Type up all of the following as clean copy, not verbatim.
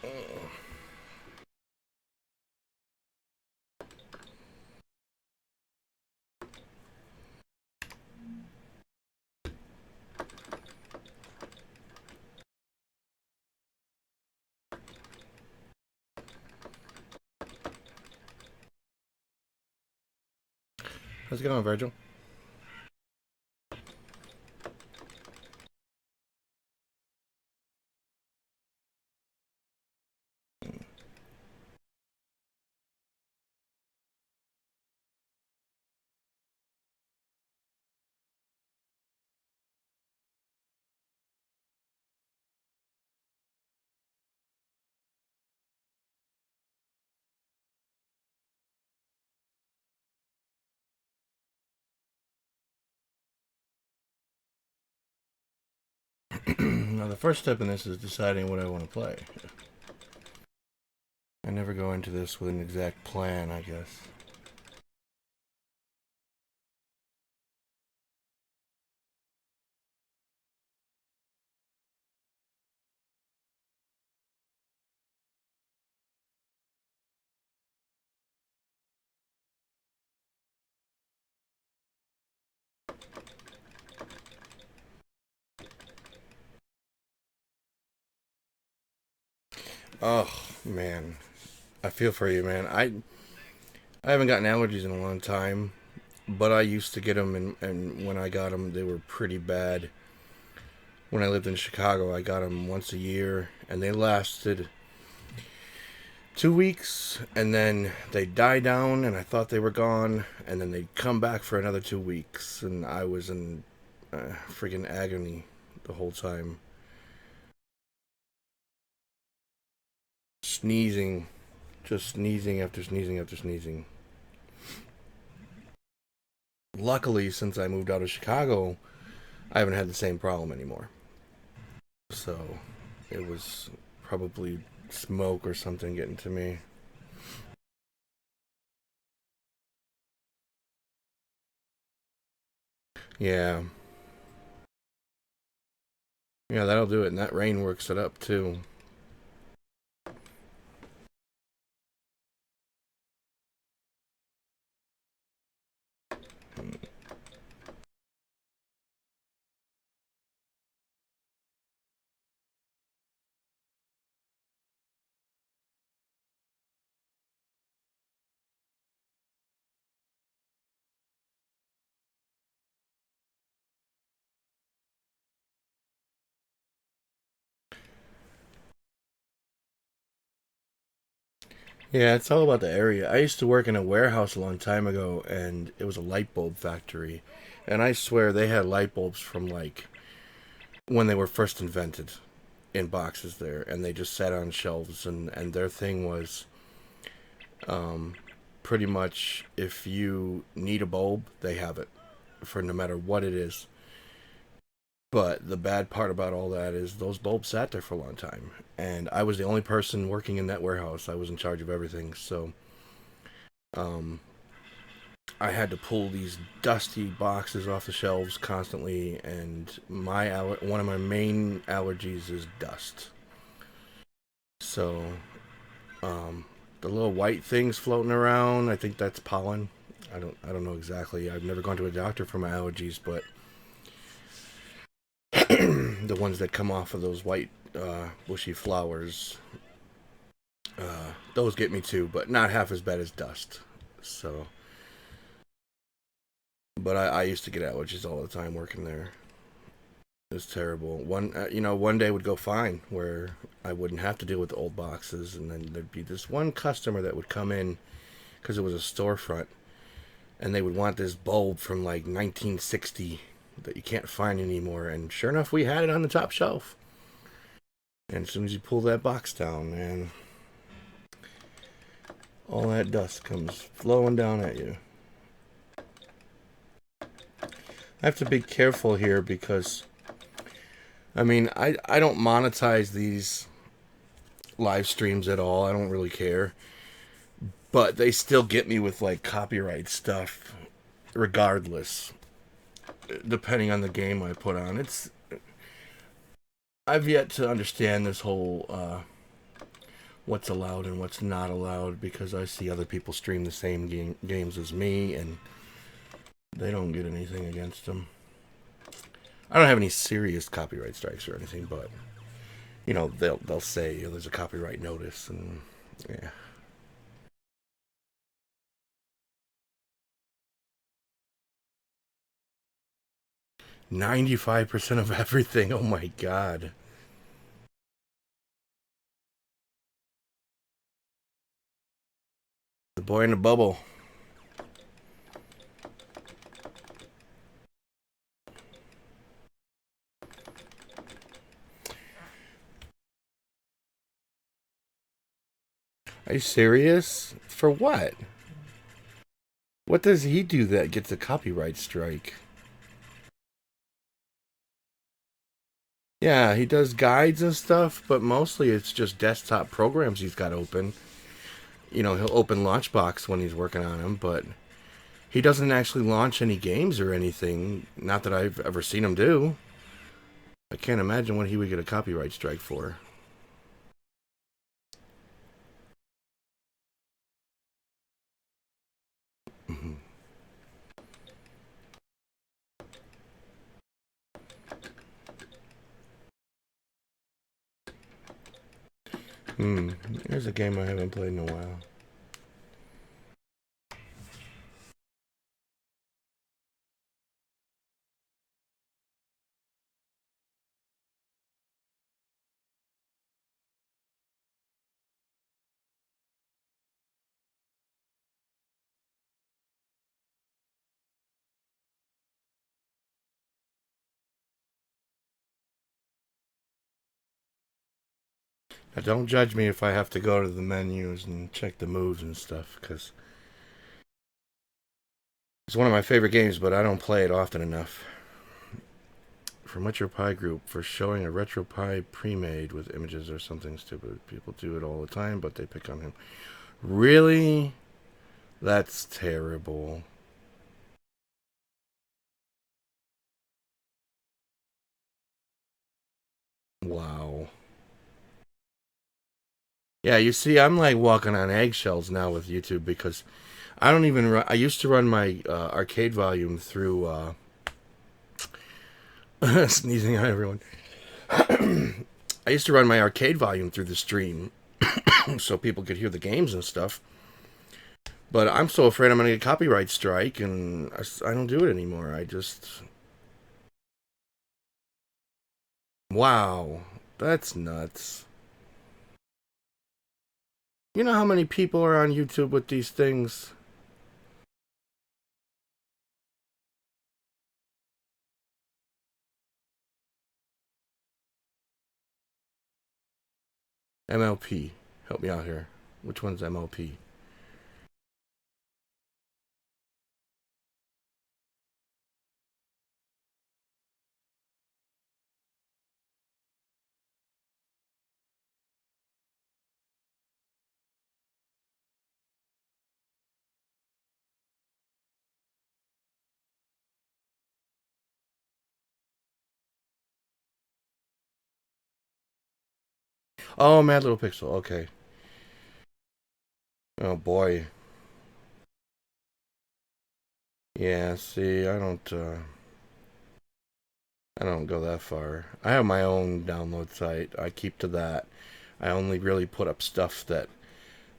How's it going, Virgil? Now, the first step in this is deciding what I want to play. I never go into this with an exact plan, I guess. Oh, man. I feel for you, man. I haven't gotten allergies in a long time, but I used to get them, and when I got them, they were pretty bad. When I lived in Chicago, I got them once a year, and they lasted 2 weeks, and then they'd die down, and I thought they were gone, and then they'd come back for another 2 weeks, and I was in freaking agony the whole time. Sneezing, just sneezing after sneezing after sneezing. Luckily, since I moved out of Chicago, I haven't had the same problem anymore. So it was probably smoke or something getting to me. Yeah. Yeah, that'll do it. And that rain works it up too. Yeah, it's all about the area. I used to work in a warehouse a long time ago, and it was a light bulb factory. And I swear they had light bulbs from like when they were first invented in boxes there, and they just sat on shelves. And their thing was um, pretty much if you need a bulb, they have it for no matter what it is. But the bad part about all that is those bulbs sat there for a long time. And I was the only person working in that warehouse. I was in charge of everything. So um, I had to pull these dusty boxes off the shelves constantly. And one of my main allergies is dust. So um, the little white things floating around, I think that's pollen. I don't know exactly. I've never gone to a doctor for my allergies, but the ones that come off of those white bushy flowers, those get me too, but not half as bad as dust. So, but I used to get allergies all the time working there. It was terrible. One day would go fine where I wouldn't have to deal with the old boxes, and then there'd be this one customer that would come in because it was a storefront, and they would want this bulb from like 1960 that you can't find anymore. And sure enough, we had it on the top shelf. And as soon as you pull that box down, man, all that dust comes flowing down at you. I have to be careful here because, I mean, I don't monetize these live streams at all. I don't really care. But they still get me with like copyright stuff regardless, depending on the game I put on. I've yet to understand this whole what's allowed and what's not allowed, because I see other people stream the same games as me and they don't get anything against them. I don't have any serious copyright strikes or anything, but you know, they'll say, oh, there's a copyright notice, and yeah. $95% of everything. Oh my god. The boy in the bubble. Are you serious? For what? What does he do that gets a copyright strike? Yeah, he does guides and stuff, but mostly it's just desktop programs he's got open. You know, he'll open Launchbox when he's working on them, but he doesn't actually launch any games or anything. Not that I've ever seen him do. I can't imagine what he would get a copyright strike for. Mm-hmm. Here's a game I haven't played in a while. Now, don't judge me if I have to go to the menus and check the moves and stuff, because it's one of my favorite games, but I don't play it often enough. From RetroPie Group for showing a RetroPie pre-made with images or something stupid. People do it all the time, but they pick on him. Really? That's terrible. Wow. Yeah, you see, I'm like walking on eggshells now with YouTube, because I don't even run. I used to run my arcade volume through. Sneezing on everyone. I used to run my arcade volume through the stream so people could hear the games and stuff. But I'm so afraid I'm going to get a copyright strike, and I don't do it anymore. I just. Wow. That's nuts. You know how many people are on YouTube with these things? MLP. Help me out here. Which one's MLP? Oh, Mad Little Pixel. Okay. Oh boy. Yeah. See, I don't go that far. I have my own download site. I keep to that. I only really put up stuff that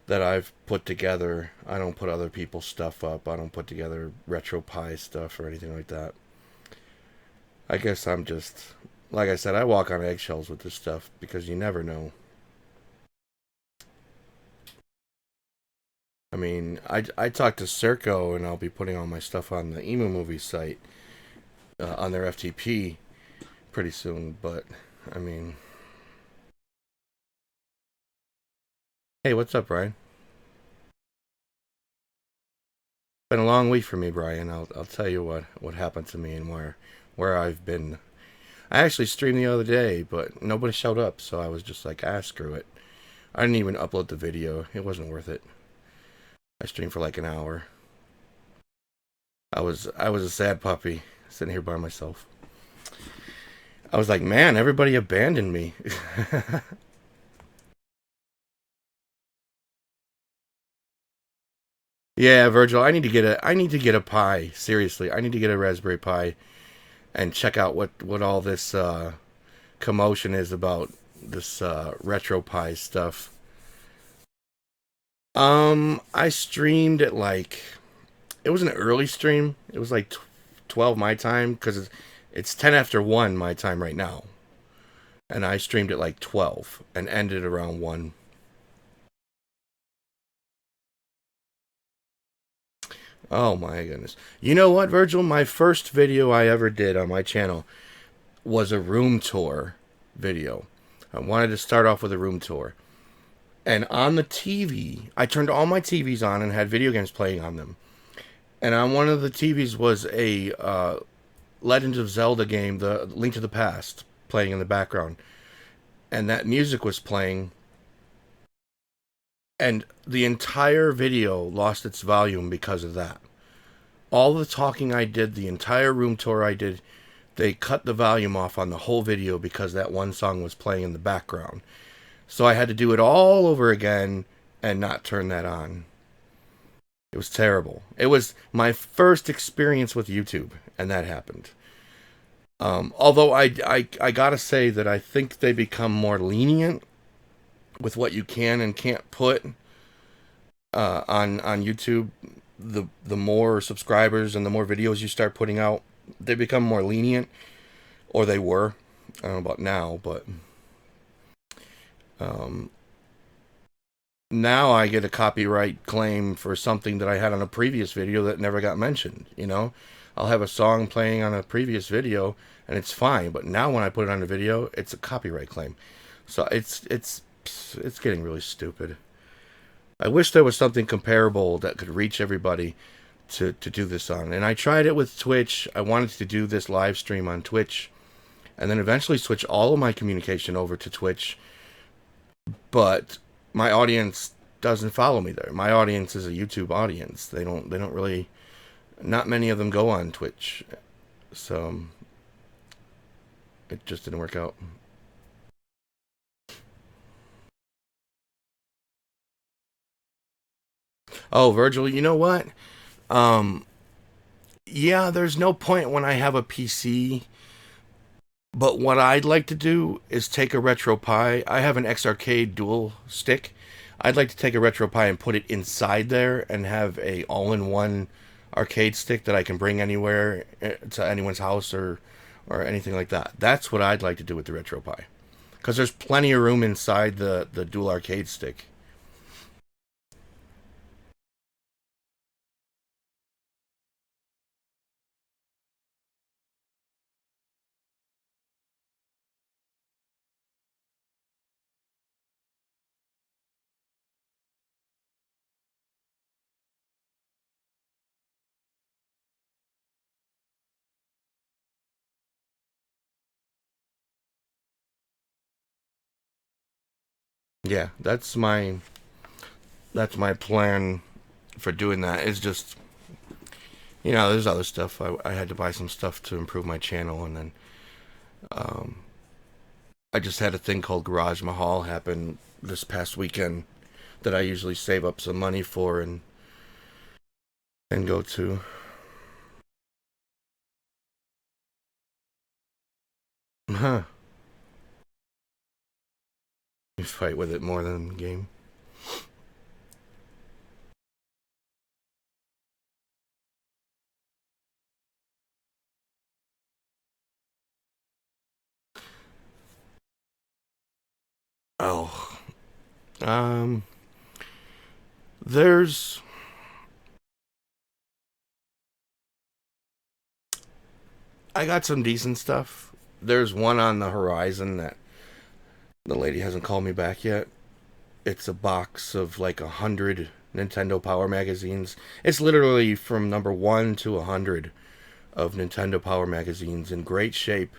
I've put together. I don't put other people's stuff up. I don't put together RetroPie stuff or anything like that. I guess I'm just, like I said, I walk on eggshells with this stuff because you never know. I mean, I talked to Circo, and I'll be putting all my stuff on the Emu Movie site on their FTP pretty soon. But I mean, hey, what's up, Brian? Been a long week for me, Brian. I'll tell you what happened to me and where I've been. I actually streamed the other day, but nobody showed up, so I was just like, ah, screw it. I didn't even upload the video. It wasn't worth it. I streamed for like an hour. I was a sad puppy sitting here by myself. I was like, man, everybody abandoned me. Yeah, Virgil, I need to get a Pi. Seriously, I need to get a Raspberry Pi and check out what all this commotion is about this RetroPie stuff. I streamed at like it was an early stream. It was like 12 my time because it's 10 after 1 my time right now. And I streamed at like 12 and ended around 1. Oh my goodness. You know what, Virgil? My first video I ever did on my channel was a room tour video. I wanted to start off with a room tour. And on the TV, I turned all my TVs on and had video games playing on them. And on one of the TVs was a Legend of Zelda game, the Link to the Past, playing in the background. And that music was playing. And the entire video lost its volume because of that. All the talking I did, the entire room tour I did, they cut the volume off on the whole video because that one song was playing in the background. So I had to do it all over again and not turn that on. It was terrible. It was my first experience with YouTube, and that happened. Although I gotta say that I think they become more lenient with what you can and can't put on YouTube. The more subscribers and the more videos you start putting out, they become more lenient, or they were. I don't know about now, but um, now I get a copyright claim for something that I had on a previous video that never got mentioned. You know, I'll have a song playing on a previous video and it's fine, but now when I put it on a video, it's a copyright claim. So it's getting really stupid. I wish there was something comparable that could reach everybody to do this on. And I tried it with Twitch. I wanted to do this live stream on Twitch and then eventually switch all of my communication over to Twitch. But my audience doesn't follow me there. My audience is a YouTube audience. They don't really, not many of them go on Twitch. So it just didn't work out. Oh, Virgil, you know what? Um, yeah, there's no point when I have a PC. But what I'd like to do is take a RetroPie. I have an X Arcade dual stick. I'd like to take a RetroPie and put it inside there and have a all-in-one arcade stick that I can bring anywhere to anyone's house or anything like that. That's what I'd like to do with the RetroPie. Because there's plenty of room inside the dual arcade stick. Yeah, that's my plan for doing that. Is just there's other stuff. I had to buy some stuff to improve my channel, and then um, I just had a thing called Garage Mahal happen this past weekend that I usually save up some money for and go to. Huh. You fight with it more than the game. Oh. Um. There's. I got some decent stuff. There's one on the horizon that the lady hasn't called me back yet. It's a box of like 100 Nintendo Power magazines. It's literally from number 1 to 100 of Nintendo Power magazines in great shape.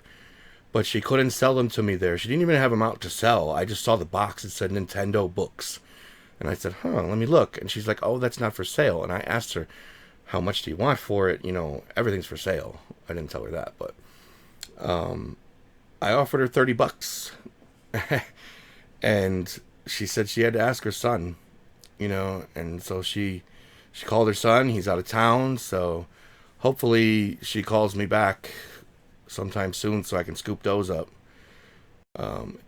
But she couldn't sell them to me there. She didn't even have them out to sell. I just saw the box. It said Nintendo Books. And I said, let me look. And she's like, oh, that's not for sale. And I asked her, how much do you want for it? Everything's for sale. I didn't tell her that, but um, I offered her $30. And she said she had to ask her son, and so she She called her son. He's out of town, so hopefully she calls me back sometime soon so I can scoop those up.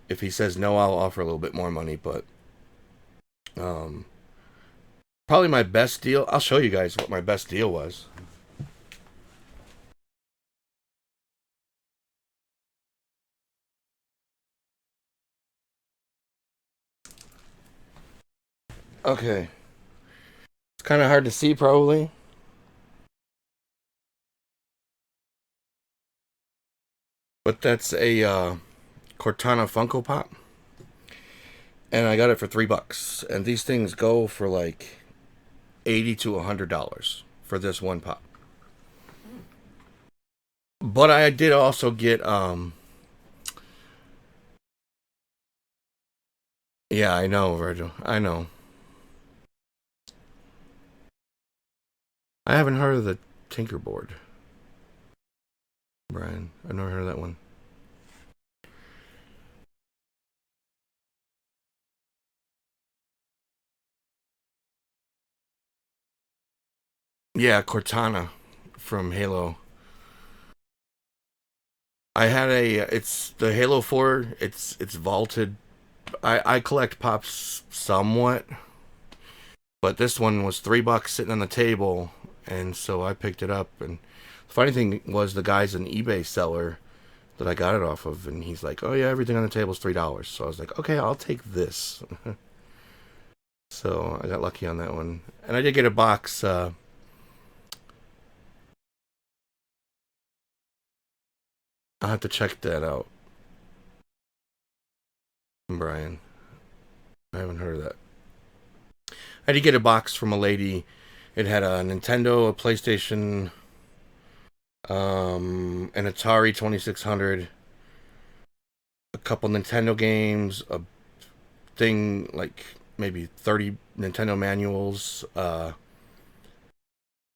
If he says no, I'll offer a little bit more money, but um, probably my best deal. I'll show you guys what my best deal was. Okay, it's kind of hard to see probably, but that's a Cortana Funko Pop, and I got it for $3. And these things go for like $80 to $100 for this one pop. But I did also get yeah, I know, Virgil. I know. I haven't heard of the Tinkerboard, Brian. I've never heard of that one. Yeah, Cortana from Halo. I had a it's the Halo 4, it's vaulted. I collect pops somewhat, but this one was $3 sitting on the table, and so I picked it up. And the funny thing was, the guy's an eBay seller that I got it off of, and he's like, "Oh yeah, everything on the table is $3." So I was like, "Okay, I'll take this." So I got lucky on that one, and I did get a box. I'll have to check that out, Brian. I haven't heard of that. I did get a box from a lady. It had a Nintendo, a PlayStation, an Atari 2600, a couple Nintendo games, a thing like maybe 30 Nintendo manuals,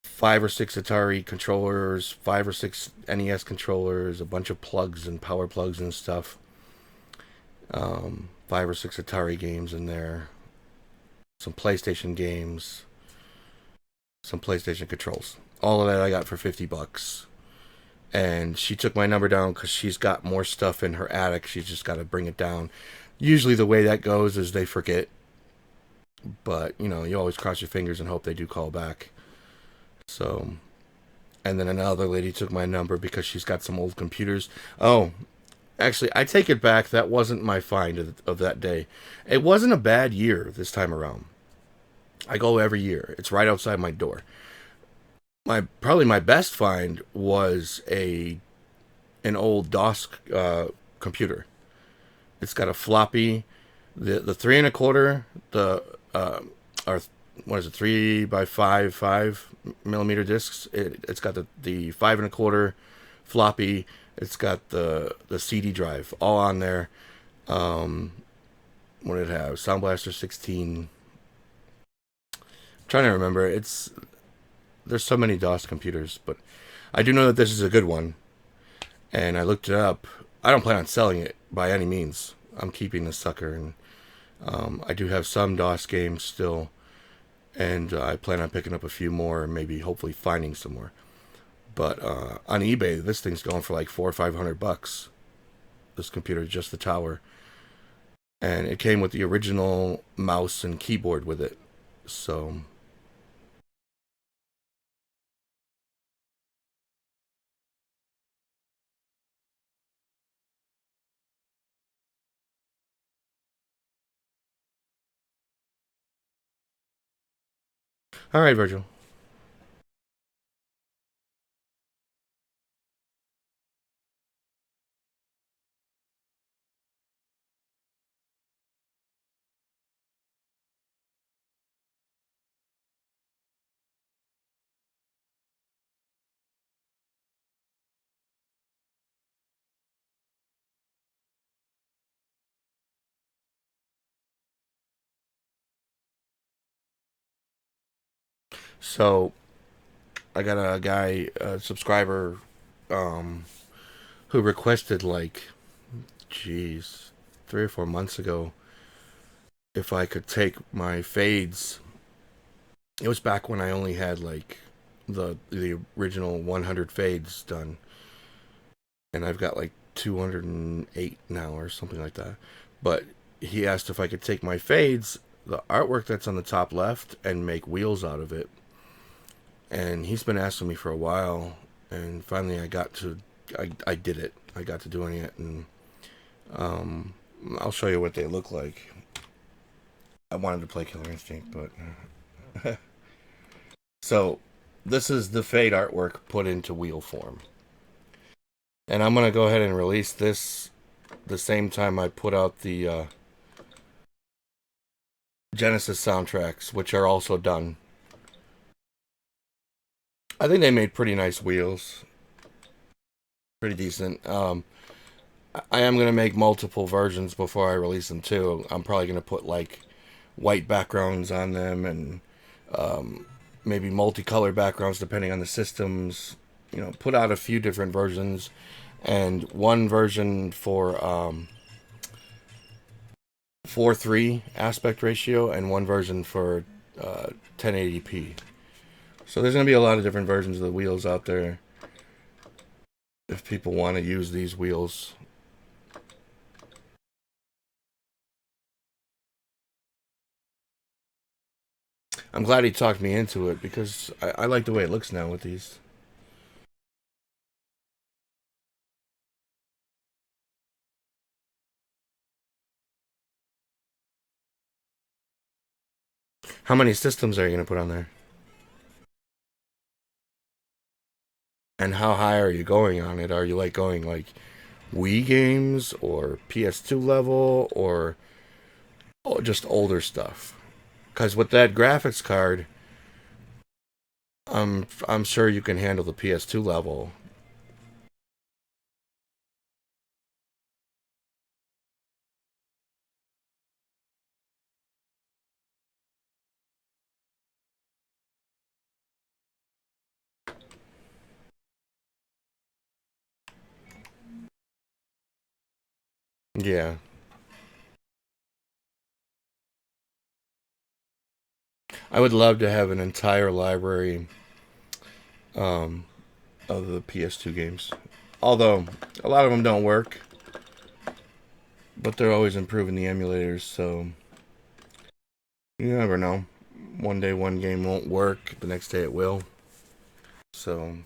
5 or 6 Atari controllers, 5 or 6 NES controllers, a bunch of plugs and power plugs and stuff. 5 or 6 Atari games in there, some PlayStation games, some PlayStation controls. All of that I got for $50. And she took my number down because she's got more stuff in her attic. She's just got to bring it down. Usually the way that goes is they forget, but you always cross your fingers and hope they do call back. So, and then another lady took my number because she's got some old computers. Oh, actually, I take it back. That wasn't my find of that day. It wasn't a bad year this time around. I go every year. It's right outside my door. Probably my best find was an old DOS computer. It's got a floppy, the 3 1/4, the or what is it, 3 by 5 millimeter discs. It's got the 5 1/4 floppy. It's got the CD drive all on there. What did it have? Sound Blaster 16. I'm trying to remember. There's so many DOS computers, but I do know that this is a good one. And I looked it up. I don't plan on selling it by any means. I'm keeping this sucker, and I do have some DOS games still, and I plan on picking up a few more, and maybe hopefully finding some more. But on eBay, this thing's going for like $400 or $500. This computer, just the tower, and it came with the original mouse and keyboard with it. So, all right, Virgil. So I got a guy, a subscriber, um, who requested like, geez, 3 or 4 months ago if I could take my fades It was back when I only had like the original 100 fades done, and I've got like 208 now or something like that. But he asked if I could take my fades, the artwork that's on the top left, and make wheels out of it. And he's been asking me for a while, and finally I did it. I got to doing it, and um, I'll show you what they look like. I wanted to play Killer Instinct, but so this is the fade artwork put into wheel form. And I'm gonna go ahead and release this the same time I put out the Genesis soundtracks, which are also done. I think they made pretty nice wheels, pretty decent. I am gonna make multiple versions before I release them too. I'm probably gonna put like white backgrounds on them and maybe multicolored backgrounds depending on the systems. You know, put out a few different versions, and one version for 4:3 aspect ratio, and one version for 1080p. So there's gonna be a lot of different versions of the wheels out there if people want to use these wheels. I'm glad he talked me into it because I like the way it looks now with these. How many systems are you going to put on there? And how high are you going on it? Are you like going like Wii games or PS2 level or just older stuff? Because with that graphics card, I'm sure you can handle the PS2 level. Yeah, I would love to have an entire library um, of the PS2 games. Although a lot of them don't work, but they're always improving the emulators, so you never know. One day one game won't work, the next day it will. So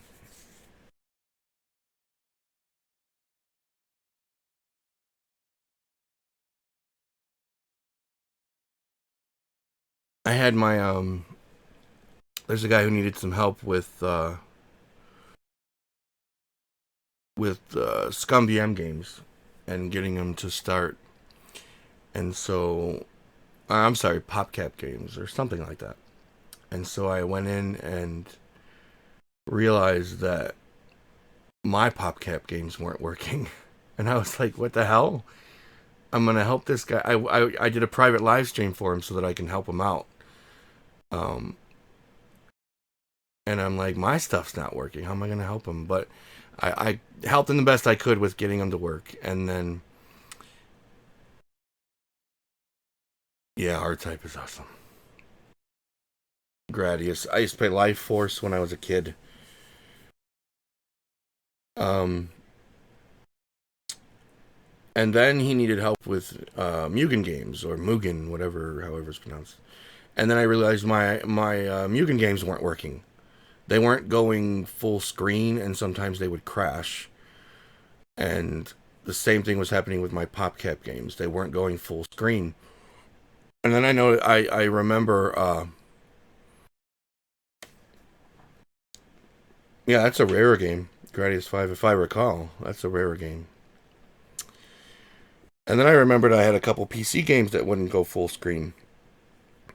I had my there's a guy who needed some help with Scum VM games and getting them to start. And so I'm sorry, PopCap games or something like that. And so I went in and realized that my PopCap games weren't working. And I was like, what the hell? I'm gonna help this guy. I did a private live stream for him so that I can help him out. Um, and I'm like, my stuff's not working. How am I gonna help him? But I helped him the best I could with getting him to work. And then, yeah, R-Type is awesome. Gradius. I used to play Life Force when I was a kid. Um, and then he needed help with Mugen games or Mugen, whatever, however it's pronounced. And then I realized my Mugen games weren't working. They weren't going full screen, and sometimes they would crash. And the same thing was happening with my PopCap games. They weren't going full screen. And then I remember yeah, that's a rare game. Gradius 5, if I recall. That's a rare game. And then I remembered I had a couple PC games that wouldn't go full screen.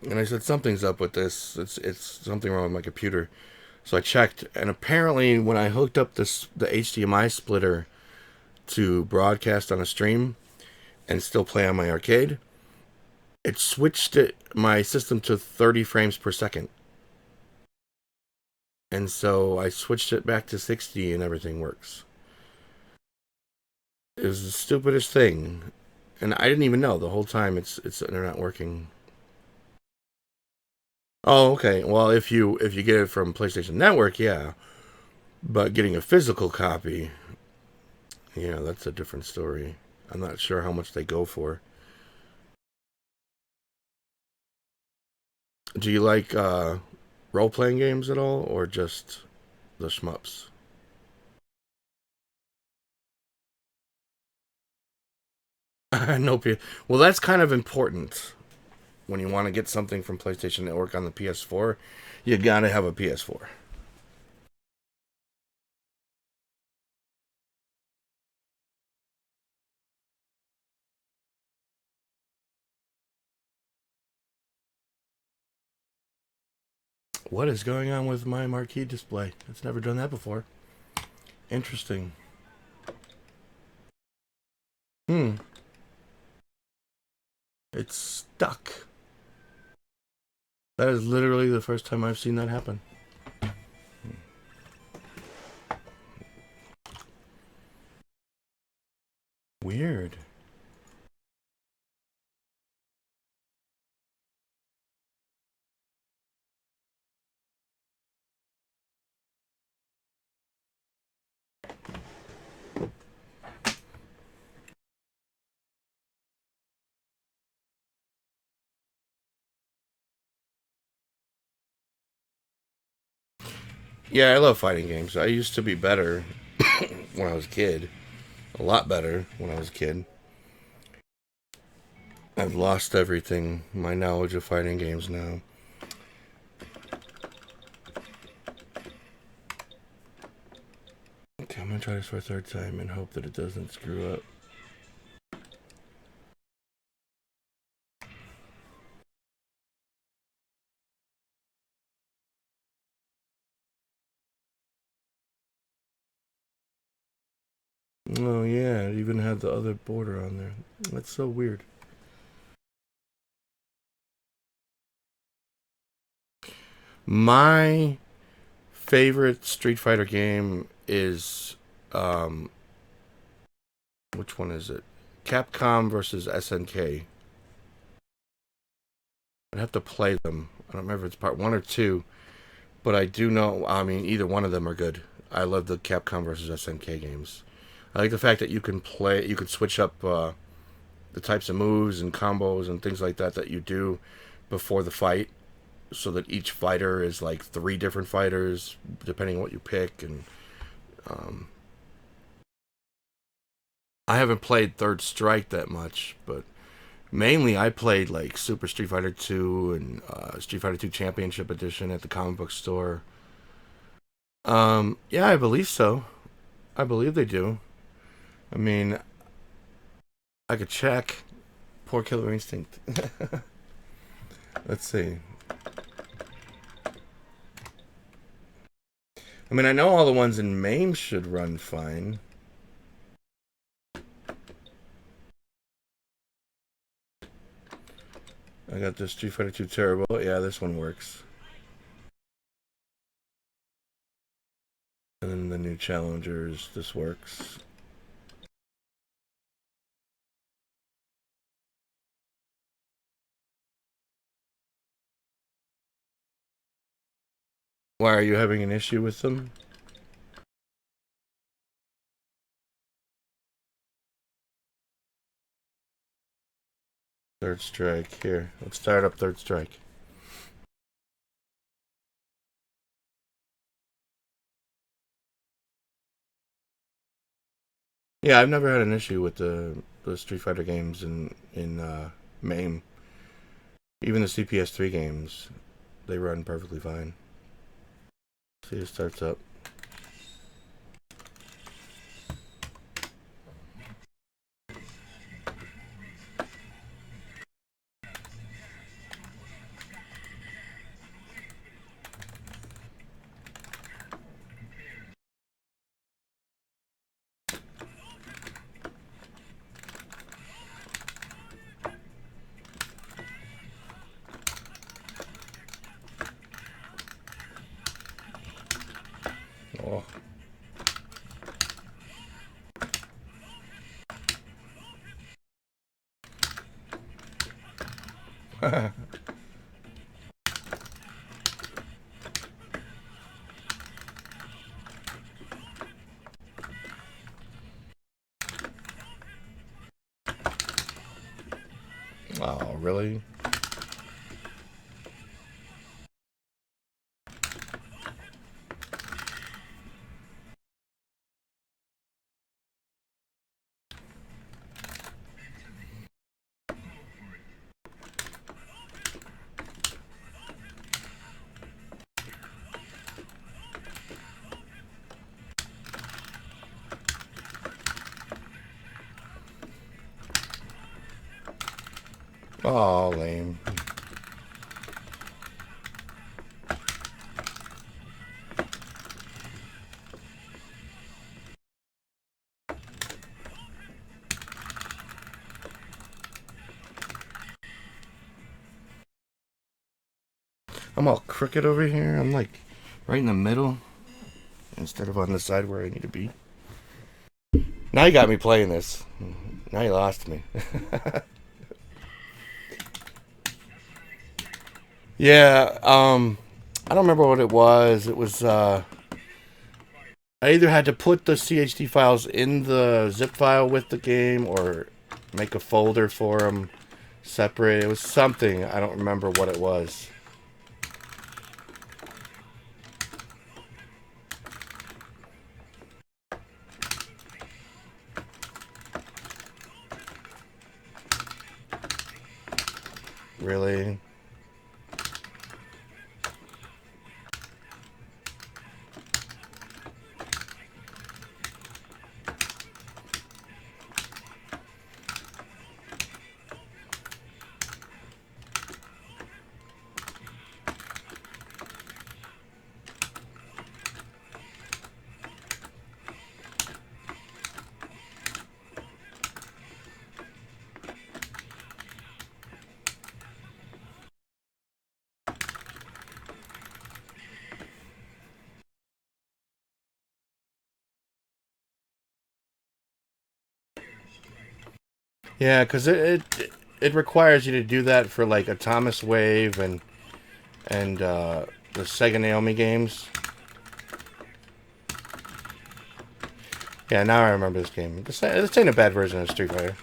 And I said, something's up with this. It's something wrong with my computer. So I checked, and apparently when I hooked up the HDMI splitter to broadcast on a stream and still play on my arcade, it switched my system to 30 frames per second. And so I switched it back to 60 and everything works. It was the stupidest thing. And I didn't even know the whole time they're not working. Oh, okay. Well, if you get it from PlayStation Network, yeah. But getting a physical copy, yeah, that's a different story. I'm not sure how much they go for. Do you like role playing games at all, or just the shmups? No, well, that's kind of important when you want to get something from PlayStation Network on the PS4. You gotta have a PS4. What is going on with my marquee display? It's never done that before. Interesting. Hmm. It's stuck. That is literally the first time I've seen that happen. Weird. Yeah, I love fighting games. I used to be better when I was a kid. A lot better when I was a kid. I've lost everything, my knowledge of fighting games now. Okay, I'm gonna try this for a third time and hope that it doesn't screw up. Oh yeah, it even had the other border on there. That's so weird. My favorite Street Fighter game is which one is it? Capcom versus SNK. I'd have to play them. I don't remember if it's part one or two, but I do know. I mean, either one of them are good. I love the Capcom versus SNK games. I like the fact that you can play, you can switch up the types of moves and combos and things like that that you do before the fight, so that each fighter is like three different fighters depending on what you pick. And um, I haven't played Third Strike that much, but mainly I played like Super Street Fighter 2 and Street Fighter 2 Championship Edition at the comic book store. Yeah, I believe so. I believe they do. I mean, I could check. Poor Killer Instinct. Let's see. I mean, I know all the ones in MAME should run fine. I got this Street Fighter 2 Turbo. Yeah, this one works. And then the new Challengers. This works. Why are you having an issue with them? Third Strike. Here, let's start up Third Strike. Yeah, I've never had an issue with the Street Fighter games in MAME. Even the CPS3 games, they run perfectly fine. See, it starts up. Oh. Oh, really? Oh, lame. I'm all crooked over here. I'm like right in the middle instead of on the side where I need to be. Now you got me playing this. Now you lost me. Yeah, I don't remember what it was. It was I either had to put the CHD files in the zip file with the game or make a folder for them separate. It was something. I don't remember what it was. Really? Yeah, because it requires you to do that for like Atomic Wave and the Sega Naomi games. Yeah, now I remember this game. This ain't a bad version of Street Fighter.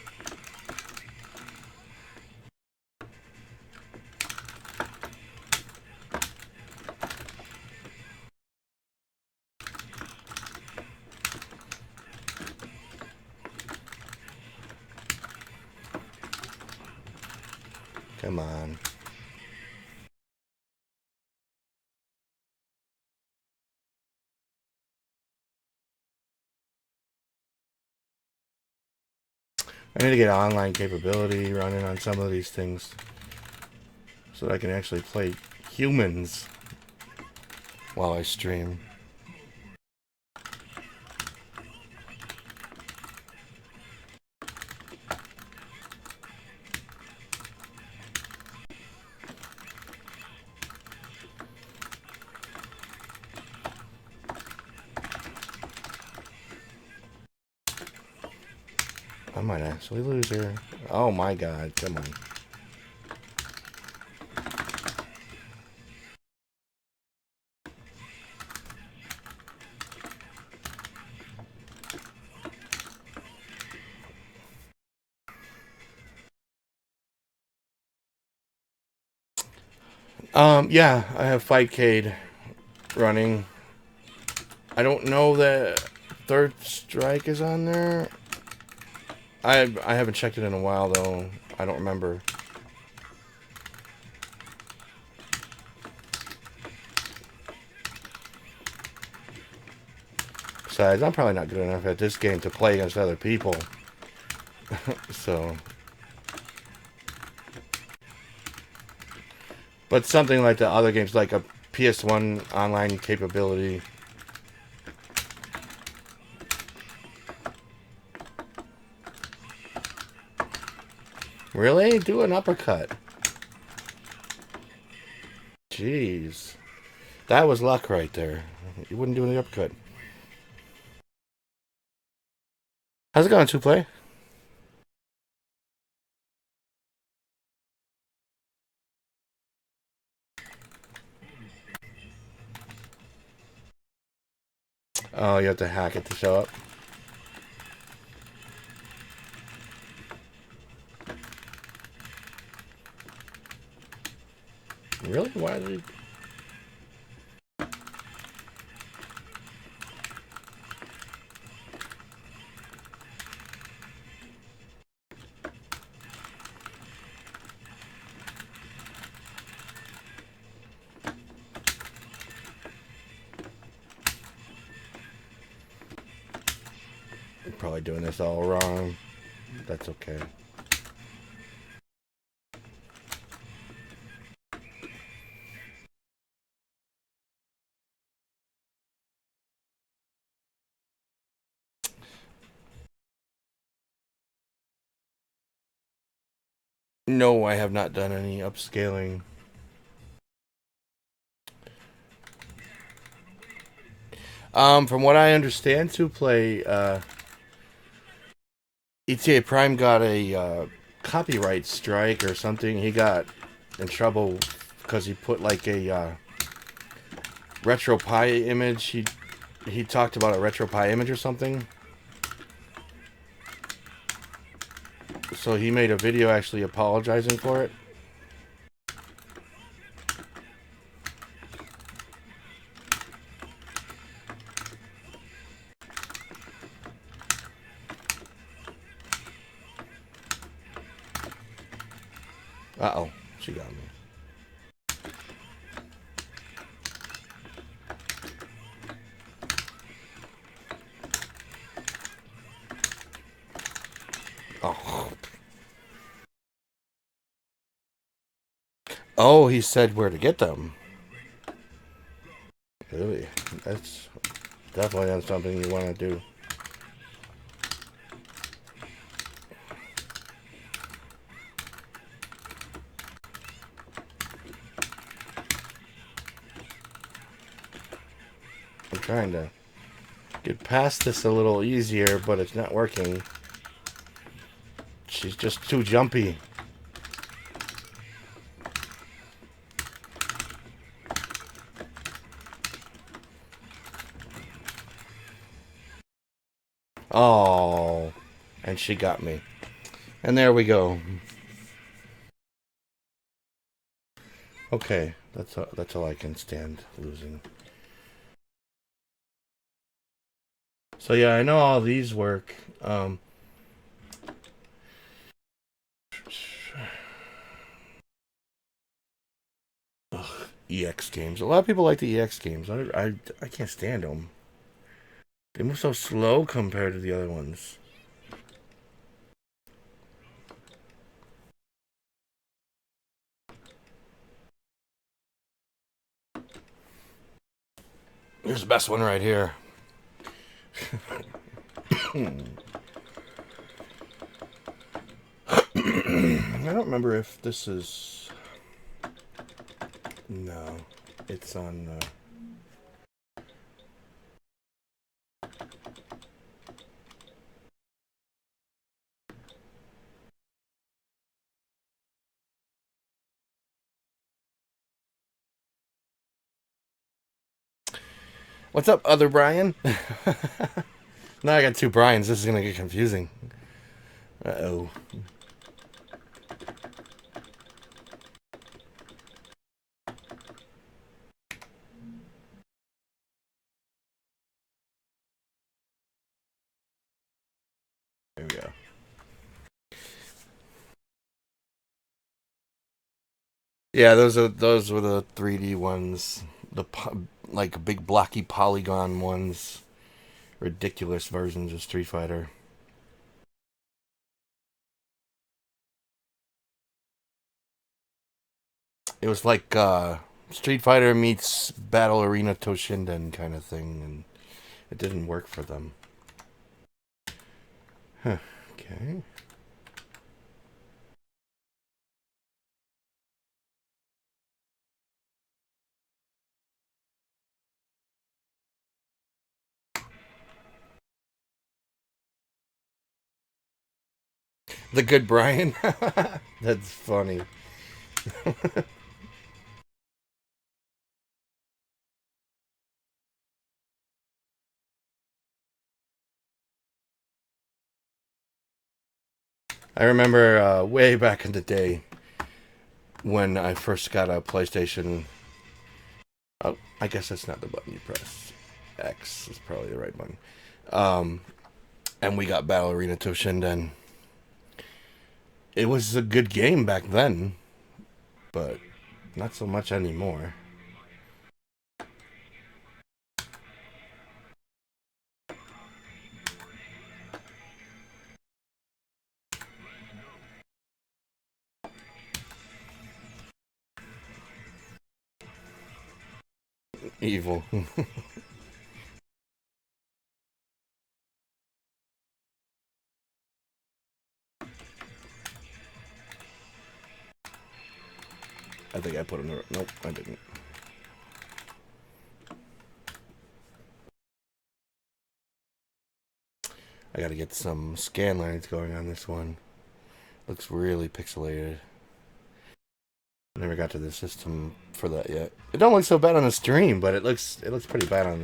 Come on. I need to get online capability running on some of these things so that I can actually play humans while I stream. I might actually lose her. Oh my god, come on. Yeah, I have Fightcade running. I don't know that Third Strike is on there. I haven't checked it in a while though. I don't remember. Besides, I'm probably not good enough at this game to play against other people. So, but something like the other games, like a PS1 online capability. Really? Do an uppercut. Jeez. That was luck right there. You wouldn't do an uppercut. How's it going, 2Play? Oh, you have to hack it to show up. Really? Why did he... I'm probably doing this all wrong. That's okay. No, I have not done any upscaling. From what I understand, to play, ETA Prime got a copyright strike or something. He got in trouble because he put like a RetroPie image. He talked about a RetroPie image or something. So he made a video actually apologizing for it. Uh-oh, she got me. Oh. Oh, he said where to get them. Really? That's definitely not something you want to do. I'm trying to get past this a little easier, but it's not working. She's just too jumpy. Oh, and she got me. And there we go. Okay, that's all I can stand losing. So yeah, I know all these work. EX games. A lot of people like the EX games. I can't stand them. They move so slow compared to the other ones. Here's the best one right here. I don't remember if this is... No. It's on... What's up, other Brian? Now I got two Brians. This is going to get confusing. Uh-oh. There we go. Yeah, those were the 3D ones. The like big blocky polygon ones. Ridiculous versions of Street Fighter. It was like Street Fighter meets Battle Arena Toshinden kind of thing, and it didn't work for them. Huh. Okay. The good Brian? That's funny. I remember way back in the day, when I first got a PlayStation. Oh, I guess that's not the button you press. X is probably the right button. And we got Ballerina Toshinden. It was a good game back then, but not so much anymore. Evil. I think I put in the... Nope, I didn't. I gotta get some scan lines going on this one. Looks really pixelated. Never got to the system for that yet. It don't look so bad on the stream, but it looks pretty bad on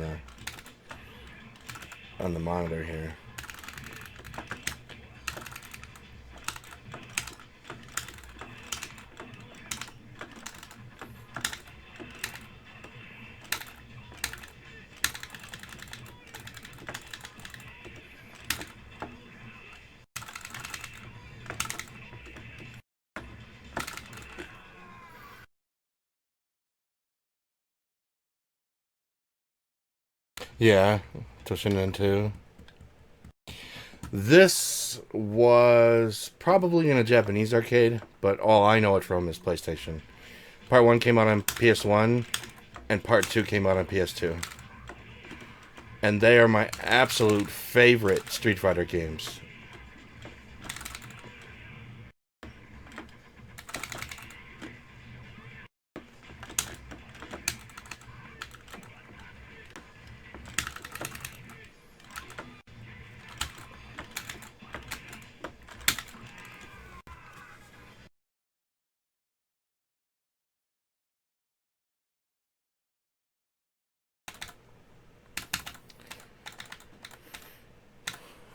the monitor here. Yeah, Toshinden 2. This was probably in a Japanese arcade, but all I know it from is PlayStation. Part 1 came out on PS1, and Part 2 came out on PS2. And they are my absolute favorite Street Fighter games.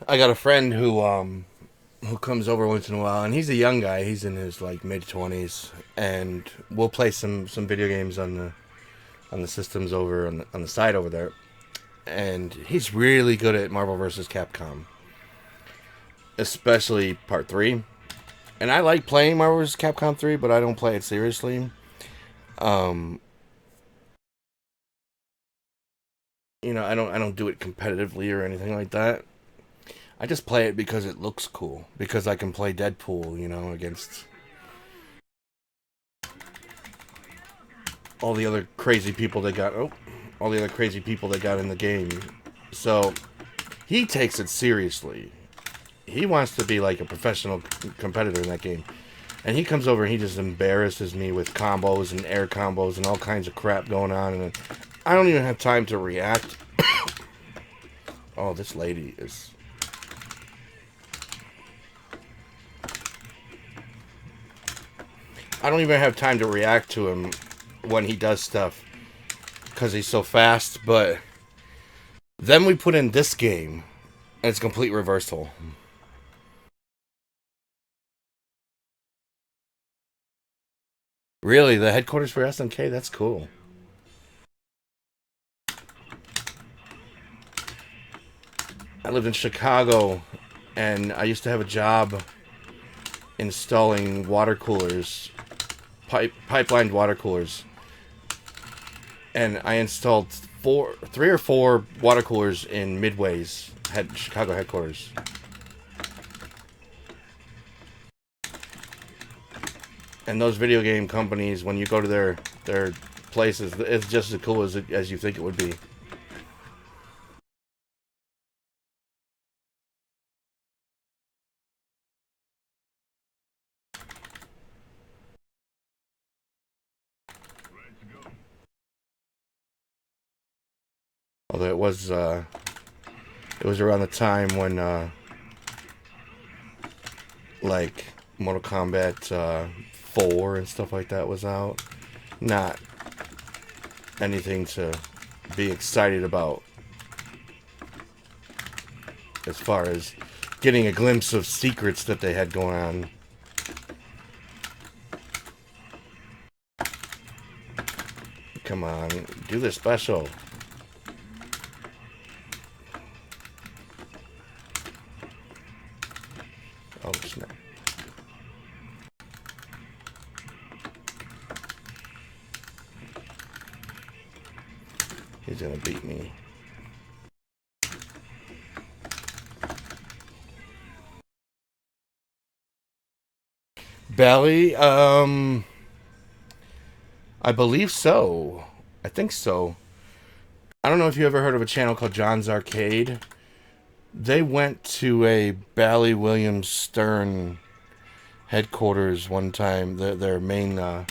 I got a friend who comes over once in a while, and he's a young guy. He's in his like mid-20s, and we'll play some video games on the systems over on the side over there. And he's really good at Marvel vs. Capcom, especially Part 3. And I like playing Marvel vs. Capcom 3, but I don't play it seriously. You know, I don't do it competitively or anything like that. I just play it because it looks cool. Because I can play Deadpool, you know, against all the other crazy people that got all the other crazy people that got in the game. So he takes it seriously. He wants to be like a professional competitor in that game. And he comes over and he just embarrasses me with combos and air combos and all kinds of crap going on. And I don't even have time to react. Oh, this lady is... I don't even have time to react to him when he does stuff because he's so fast. But then we put in this game and it's complete reversal. Really, the headquarters for SNK? That's cool. I lived in Chicago, and I used to have a job installing water coolers, pipelined water coolers, and I installed three or four water coolers in Midway's Chicago headquarters. And those video game companies, when you go to their places, it's just as cool as you think it would be. Although it was around the time when like Mortal Kombat 4 and stuff like that was out. Not anything to be excited about as far as getting a glimpse of secrets that they had going on. Come on, do the special. Oh, snap. He's gonna beat me. Belly, I believe so. I think so. I don't know if you ever heard of a channel called John's Arcade. They went to a Bally Williams Stern headquarters one time, their main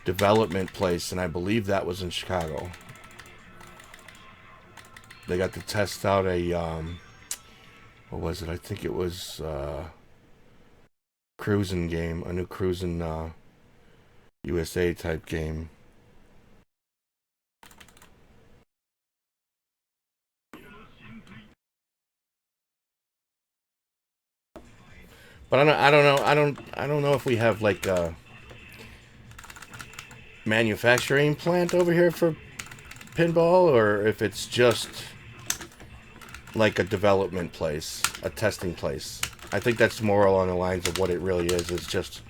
development place, and I believe that was in Chicago. They got to test out a, what was it? I think it was cruising game, a new cruising USA type game. But I don't know if we have like a manufacturing plant over here for pinball, or if it's just like a development place, a testing place. I think that's more along the lines of what it really is. It's just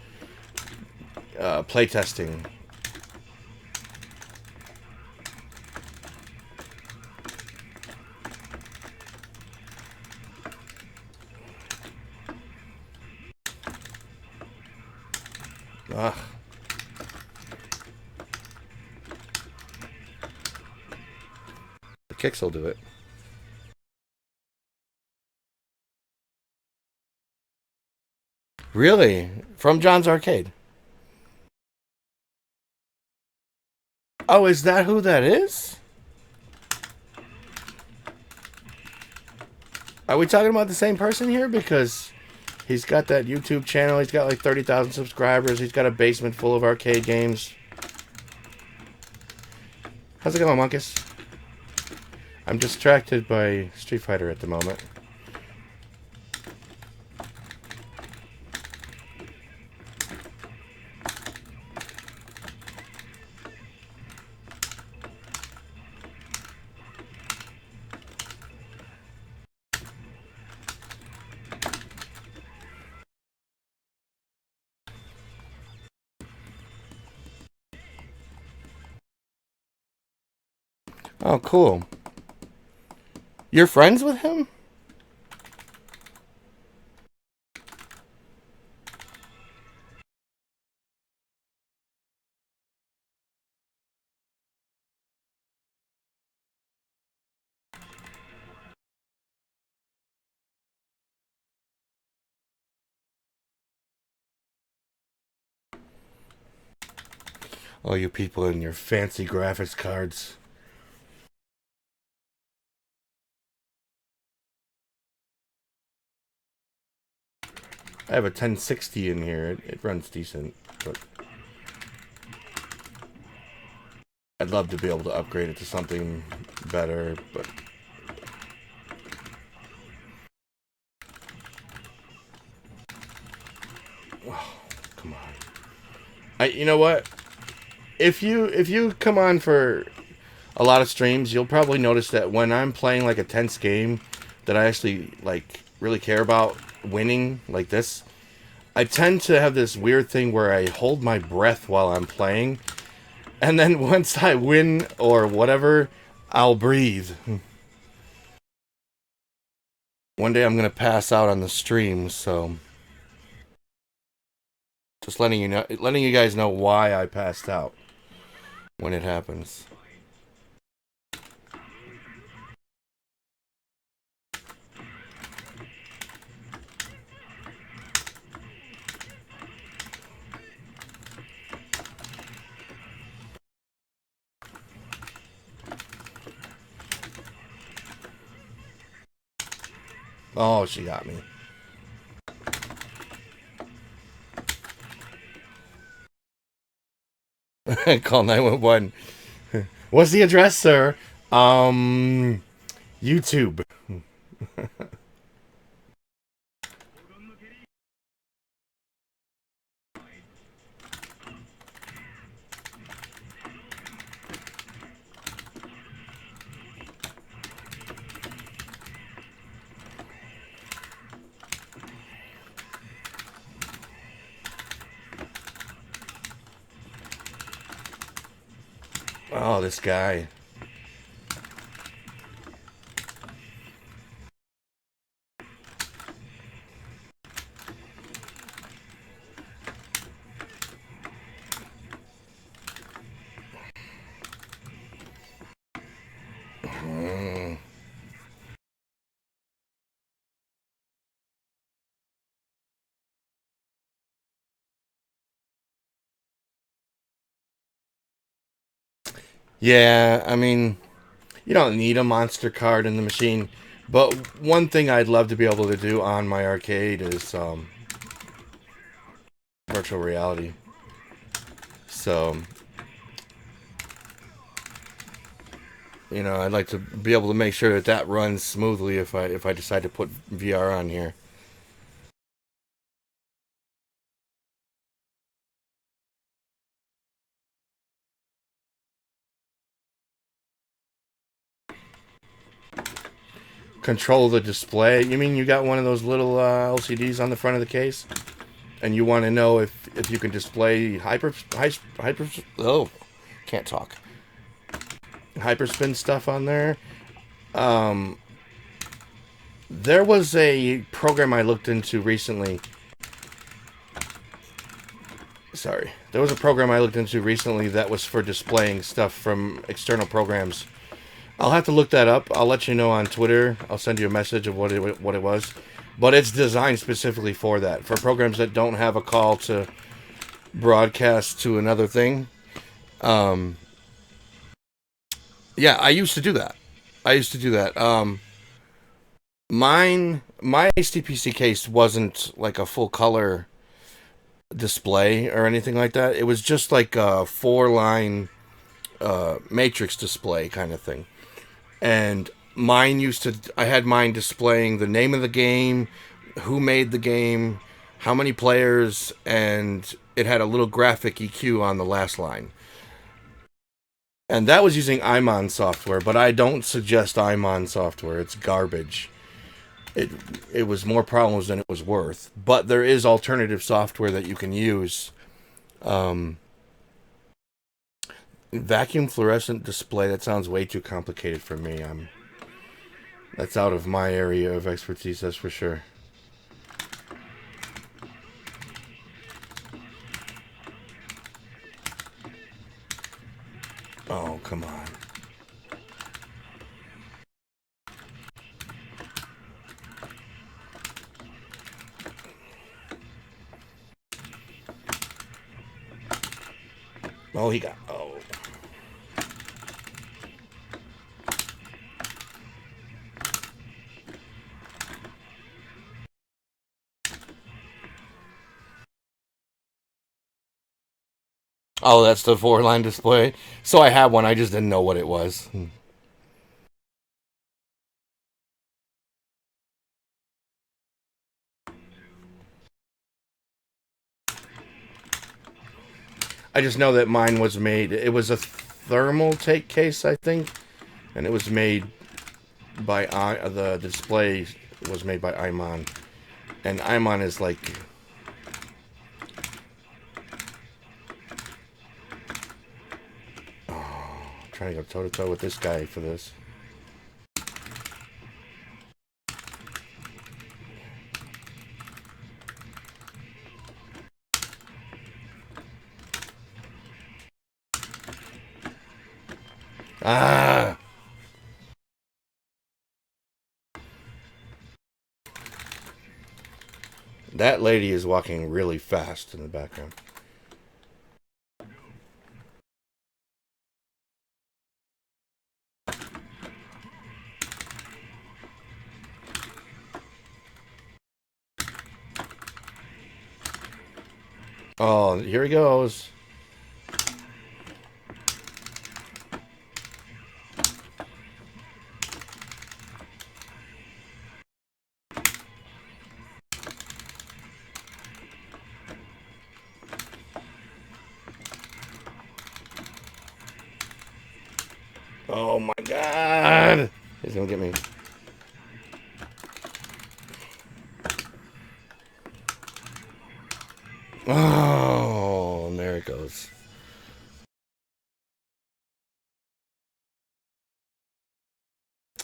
play testing. Ugh. The kicks will do it. Really? From John's Arcade? Oh, is that who that is? Are we talking about the same person here? Because he's got that YouTube channel. He's got like 30,000 subscribers. He's got a basement full of arcade games. How's it going, Monkus? I'm distracted by Street Fighter at the moment. Oh, cool. You're friends with him? Oh, you people and your fancy graphics cards. I have a 1060 in here. It runs decent, but I'd love to be able to upgrade it to something better, but oh, come on. You know what? If you come on for a lot of streams, you'll probably notice that when I'm playing like a tense game that I actually like really care about winning, like this, I tend to have this weird thing where I hold my breath while I'm playing, and then once I win or whatever, I'll breathe. One day I'm gonna pass out on the stream, so just letting you guys know why I passed out when it happens. Oh, she got me. Call 911. What's the address, sir? YouTube. Oh, this guy. Mm. Yeah, I mean, you don't need a monster card in the machine, but one thing I'd love to be able to do on my arcade is virtual reality. So, I'd like to be able to make sure that that runs smoothly if I decide to put VR on here. Control the display. You mean you got one of those little LCDs on the front of the case, and you want to know if you can display hyper oh, can't talk, hyperspin stuff on there. Um, there was a program I looked into recently. Sorry, there was a program I looked into recently that was for displaying stuff from external programs. I'll have to look that up. I'll let you know on Twitter. I'll send you a message of what it was. But it's designed specifically for that, for programs that don't have a call to broadcast to another thing. Um, yeah, I used to do that. I used to do that. My HTPC case wasn't like a full color display or anything like that. It was just like a 4 line matrix display kind of thing. And I had mine displaying the name of the game, who made the game, how many players, and it had a little graphic EQ on the last line. And that was using Imon software, but I don't suggest Imon software. It's garbage. It it was more problems than it was worth. But there is alternative software that you can use. Um, Vacuum fluorescent display. That sounds way too complicated for me. That's out of my area of expertise. That's for sure. Oh, come on. Oh, he got. Oh. Oh, that's the 4 line display. So I have one. I just didn't know what it was. I just know that mine was made. It was a thermal take case, I think, and it was made by the display was made by Imon, and Imon is like. Oh, trying to go toe to toe with this guy for this. Ah, that lady is walking really fast in the background. Oh, here he goes. Oh my god. He's gonna get me. Oh, and there it goes.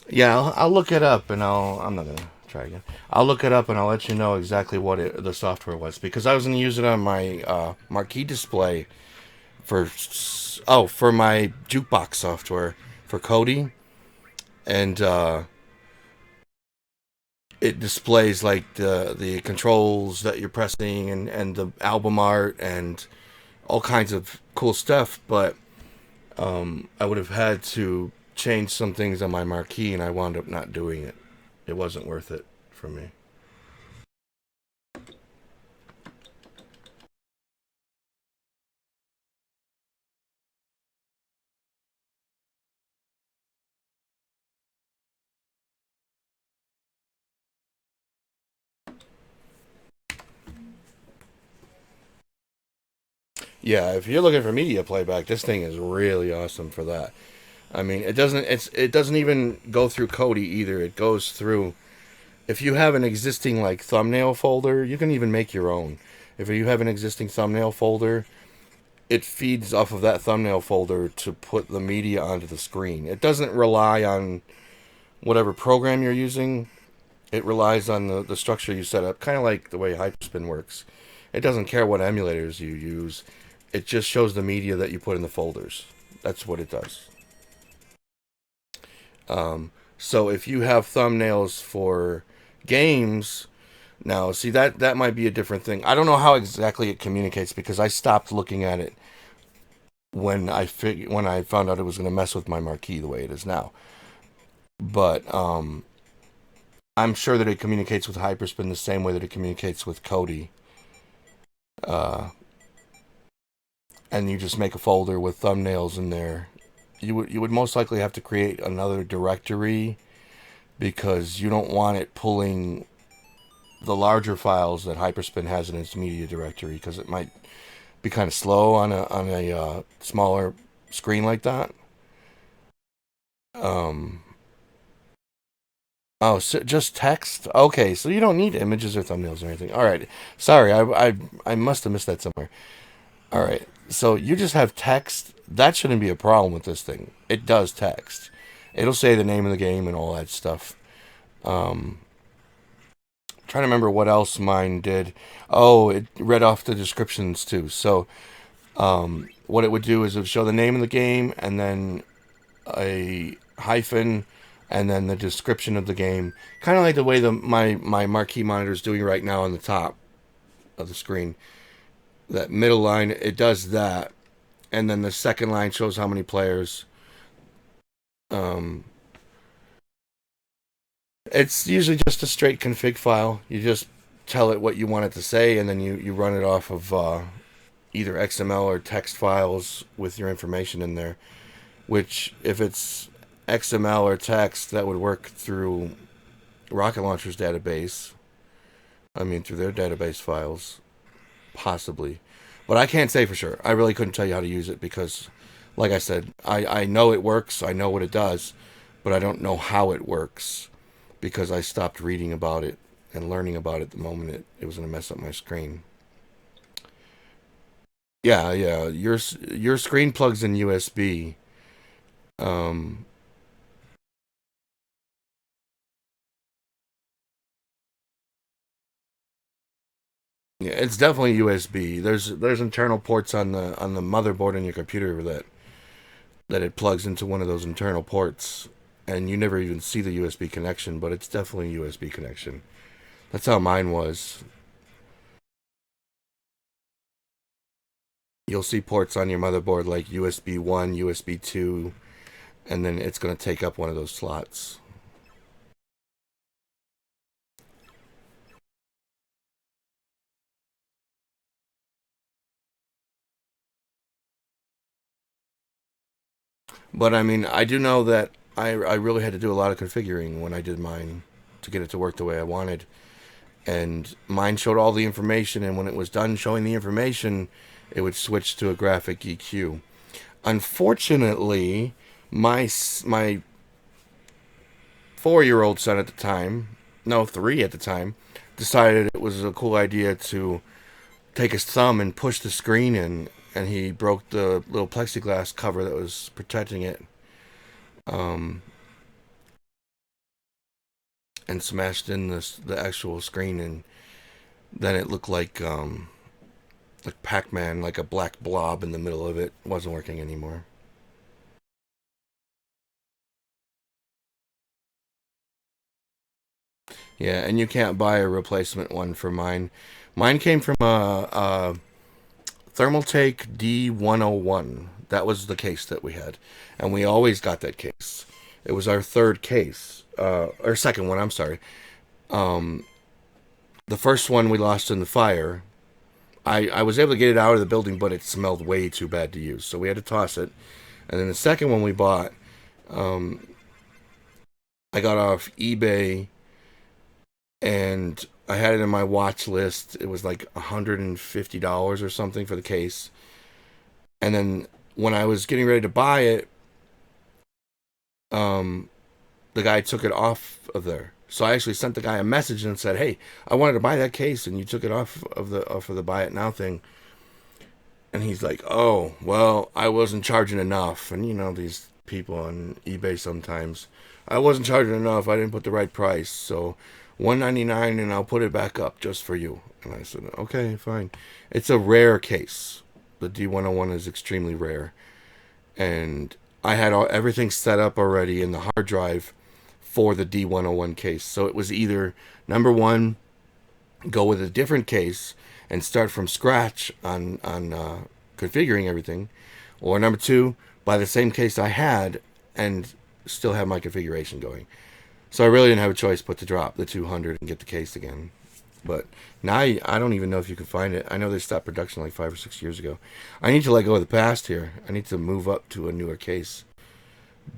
Yeah, I'll look it up and I'm not gonna try again. I'll look it up and I'll let you know exactly what the software was because I was gonna use it on my marquee display for for my jukebox software for Kodi, and it displays like the controls that you're pressing and the album art and all kinds of cool stuff. But I would have had to change some things on my marquee, and I wound up not doing it. It wasn't worth it for me. Yeah, if you're looking for media playback, this thing is really awesome for that. I mean, it doesn't even go through Kodi either. It goes through if you have an existing like thumbnail folder, you can even make your own. If you have an existing thumbnail folder, it feeds off of that thumbnail folder to put the media onto the screen. It doesn't rely on whatever program you're using. It relies on the structure you set up, kind of like the way Hyperspin works. It doesn't care what emulators you use. It just shows the media that you put in the folders. That's what it does. So if you have thumbnails for games, now see that might be a different thing. I don't know how exactly it communicates because I stopped looking at it when I found out it was going to mess with my marquee the way it is now. But I'm sure that it communicates with Hyperspin the same way that it communicates with Kodi. Uh, and you just make a folder with thumbnails in there. You would most likely have to create another directory because you don't want it pulling the larger files that Hyperspin has in its media directory because it might be kind of slow on a smaller screen like that. Um, oh, so just text. Okay, so you don't need images or thumbnails or anything. All right, sorry, I must have missed that somewhere. All right, so you just have text. That shouldn't be a problem with this thing. It does text. It'll say the name of the game and all that stuff. Um, trying to remember what else mine did. Oh, it read off the descriptions too. So what it would do is it would show the name of the game and then a hyphen and then the description of the game. Kind of like the way my marquee monitor is doing right now on the top of the screen. That middle line, it does that. And then the second line shows how many players. Um, it's usually just a straight config file. You just tell it what you want it to say, and then you run it off of either XML or text files with your information in there. Which, if it's XML or text, that would work through Rocket Launcher's database. I mean, through their database files, possibly. But I can't say for sure. I really couldn't tell you how to use it because, like I said, I know it works. I know what it does, but I don't know how it works because I stopped reading about it and learning about it the moment it was going to mess up my screen. Yeah, yeah. Your screen plugs in USB. Um, yeah, it's definitely USB. There's internal ports on the motherboard on your computer that it plugs into one of those internal ports, and you never even see the USB connection, but it's definitely a USB connection. That's how mine was. You'll see ports on your motherboard like USB 1, USB 2, and then it's going to take up one of those slots. But I mean, I do know that I really had to do a lot of configuring when I did mine to get it to work the way I wanted. And mine showed all the information, and when it was done showing the information, it would switch to a graphic EQ. Unfortunately, my 4-year-old son at the time, no, 3 at the time, decided it was a cool idea to take his thumb and push the screen in, and he broke the little plexiglass cover that was protecting it. Um, and smashed in the actual screen, and then it looked like Pac-Man, like a black blob in the middle of it. It wasn't working anymore. Yeah, and you can't buy a replacement one for mine. Mine came from a Thermaltake D101. That was the case that we had, and we always got that case. It was our third case, or second one. I'm sorry. Um, the first one we lost in the fire. I was able to get it out of the building, but it smelled way too bad to use, so we had to toss it. And then the second one we bought, um, I got off eBay, and I had it in my watch list. It was like $150 or something for the case. And then when I was getting ready to buy it, um, the guy took it off of there. So I actually sent the guy a message and said, "Hey, I wanted to buy that case, and you took it off of the buy it now thing." And he's like, "Oh, well, I wasn't charging enough." And you know these people on eBay sometimes. I wasn't charging enough. I didn't put the right price. So 199, and I'll put it back up just for you. And I said, "Okay, fine." It's a rare case. The D101 is extremely rare. And I had everything set up already in the hard drive for the D101 case. So it was either number one, go with a different case and start from scratch on configuring everything, or number two, buy the same case I had and still have my configuration going. So I really didn't have a choice but to drop the 200 and get the case again. But now I don't even know if you can find it. I know they stopped production like 5 or 6 years ago. I need to let go of the past here. I need to move up to a newer case.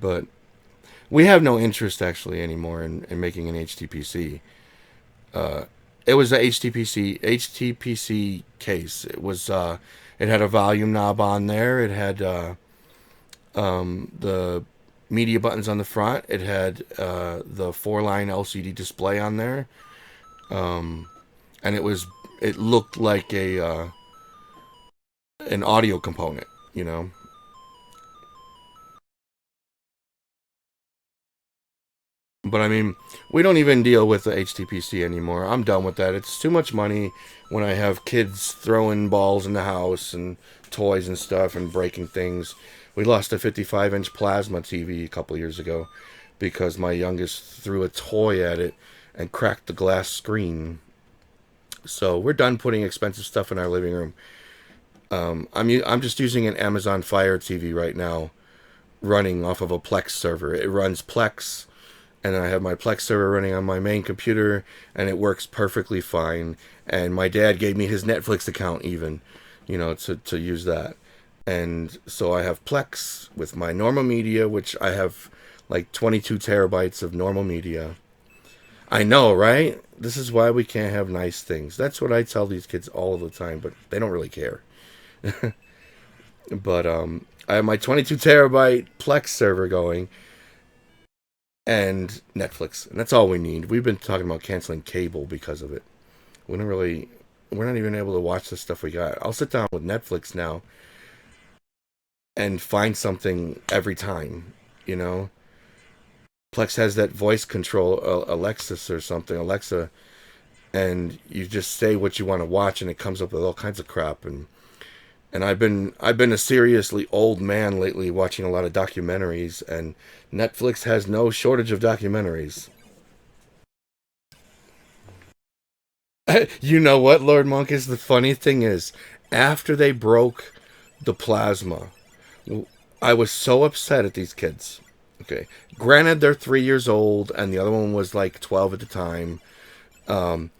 But we have no interest actually anymore in making an HTPC. Uh, it was a HTPC case. It was it had a volume knob on there. It had the media buttons on the front. It had the 4-line LCD display on there, and it looked like a an audio component, you know. But I mean, we don't even deal with the HTPC anymore. I'm done with that. It's too much money when I have kids throwing balls in the house and toys and stuff and breaking things. We lost a 55-inch plasma TV a couple years ago because my youngest threw a toy at it and cracked the glass screen. So we're done putting expensive stuff in our living room. I'm just using an Amazon Fire TV right now, running off of a Plex server. It runs Plex, and I have my Plex server running on my main computer, and it works perfectly fine. And my dad gave me his Netflix account even, you know, to use that. And so I have Plex with my normal media, which I have like 22 terabytes of normal media. I know, right? This is why we can't have nice things. That's what I tell these kids all the time, but they don't really care. But I have my 22 terabyte Plex server going, and Netflix, and that's all we need. We've been talking about canceling cable because of it. We don't really, we're not even able to watch the stuff we got. I'll sit down with Netflix now and find something every time, you know. Plex has that voice control, Alexis or something, Alexa, and you just say what you want to watch, and it comes up with all kinds of crap. And I've been a seriously old man lately, watching a lot of documentaries, and Netflix has no shortage of documentaries. You know what, Lord Monk, is the funny thing is, after they broke the plasma, I was so upset at these kids. Okay, granted they're 3 years old, and the other one was like 12 at the time. Um,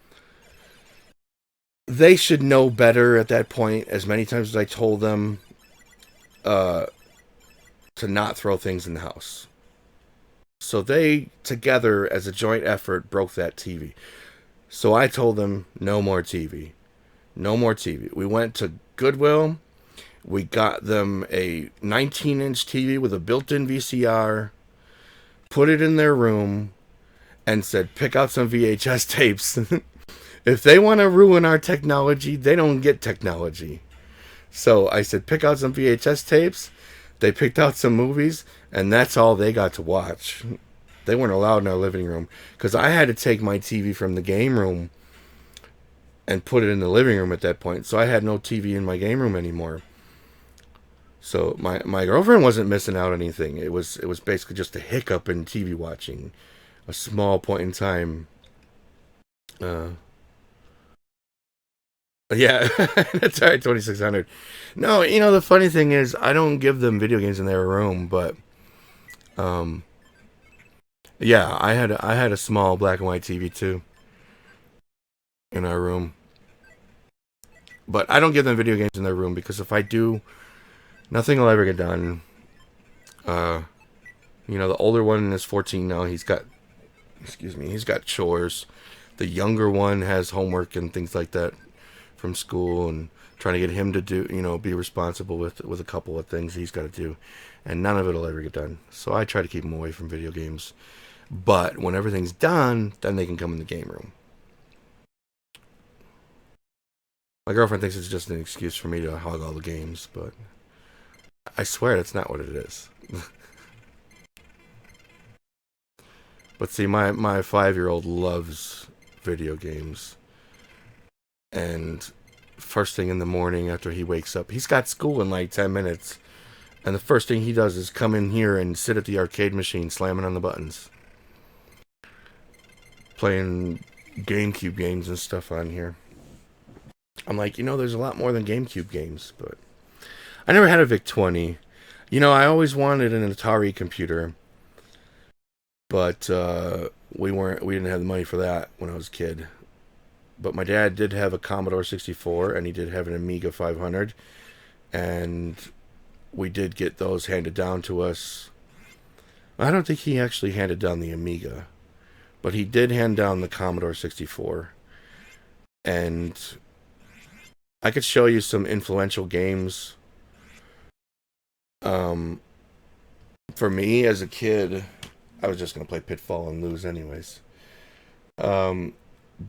they should know better at that point. As many times as I told them uh, to not throw things in the house, so they together as a joint effort broke that TV. So I told them no more TV, no more TV. We went to Goodwill. We got them a 19-inch TV with a built-in VCR, put it in their room, and said, pick out some VHS tapes. If they want to ruin our technology, they don't get technology. So I said, pick out some VHS tapes. They picked out some movies, and that's all they got to watch. They weren't allowed in our living room because I had to take my TV from the game room and put it in the living room at that point. So I had no TV in my game room anymore. So my girlfriend wasn't missing out on anything. It was basically just a hiccup in TV watching, a small point in time. Uh, yeah, that's all right. 2600. No, the funny thing is, I don't give them video games in their room, but um, yeah, I had a small black and white TV too in our room, but I don't give them video games in their room because if I do, nothing will ever get done. Uh, the older one is 14 now. He's got chores. The younger one has homework and things like that from school, and trying to get him to do, be responsible with a couple of things he's got to do, and none of it'll ever get done. So I try to keep him away from video games. But when everything's done, then they can come in the game room. My girlfriend thinks it's just an excuse for me to hog all the games, but I swear that's not what it is. But see, my 5-year-old loves video games. And first thing in the morning after he wakes up, he's got school in like 10 minutes. And the first thing he does is come in here and sit at the arcade machine slamming on the buttons. Playing GameCube games and stuff on here. I'm like, there's a lot more than GameCube games, but I never had a VIC-20. I always wanted an Atari computer, but we didn't have the money for that when I was a kid. But my dad did have a Commodore 64, and he did have an Amiga 500, and we did get those handed down to us. I don't think he actually handed down the Amiga, but he did hand down the Commodore 64. And I could show you some influential games. For me as a kid, I was just going to play Pitfall and lose anyways.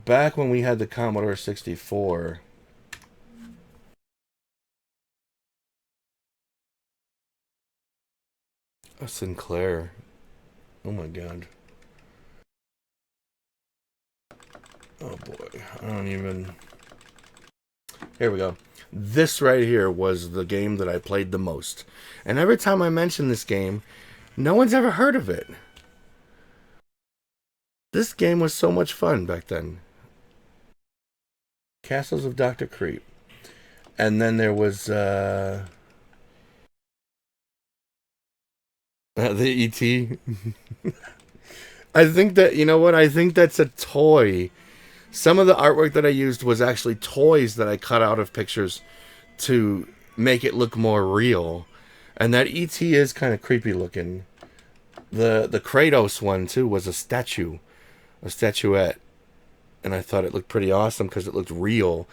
Back when we had the Commodore 64, Sinclair. Oh my god. Oh boy. I don't even. Here we go. This right here was the game that I played the most. And every time I mention this game, no one's ever heard of it. This game was so much fun back then. Castles of Dr. Creep. And then there was the E.T. I think that, you know what? I think that's a toy. Some of the artwork that I used was actually toys that I cut out of pictures to make it look more real. And that E.T. is kind of creepy looking. The Kratos one, too, was a statue. A statuette. And I thought it looked pretty awesome because it looked real.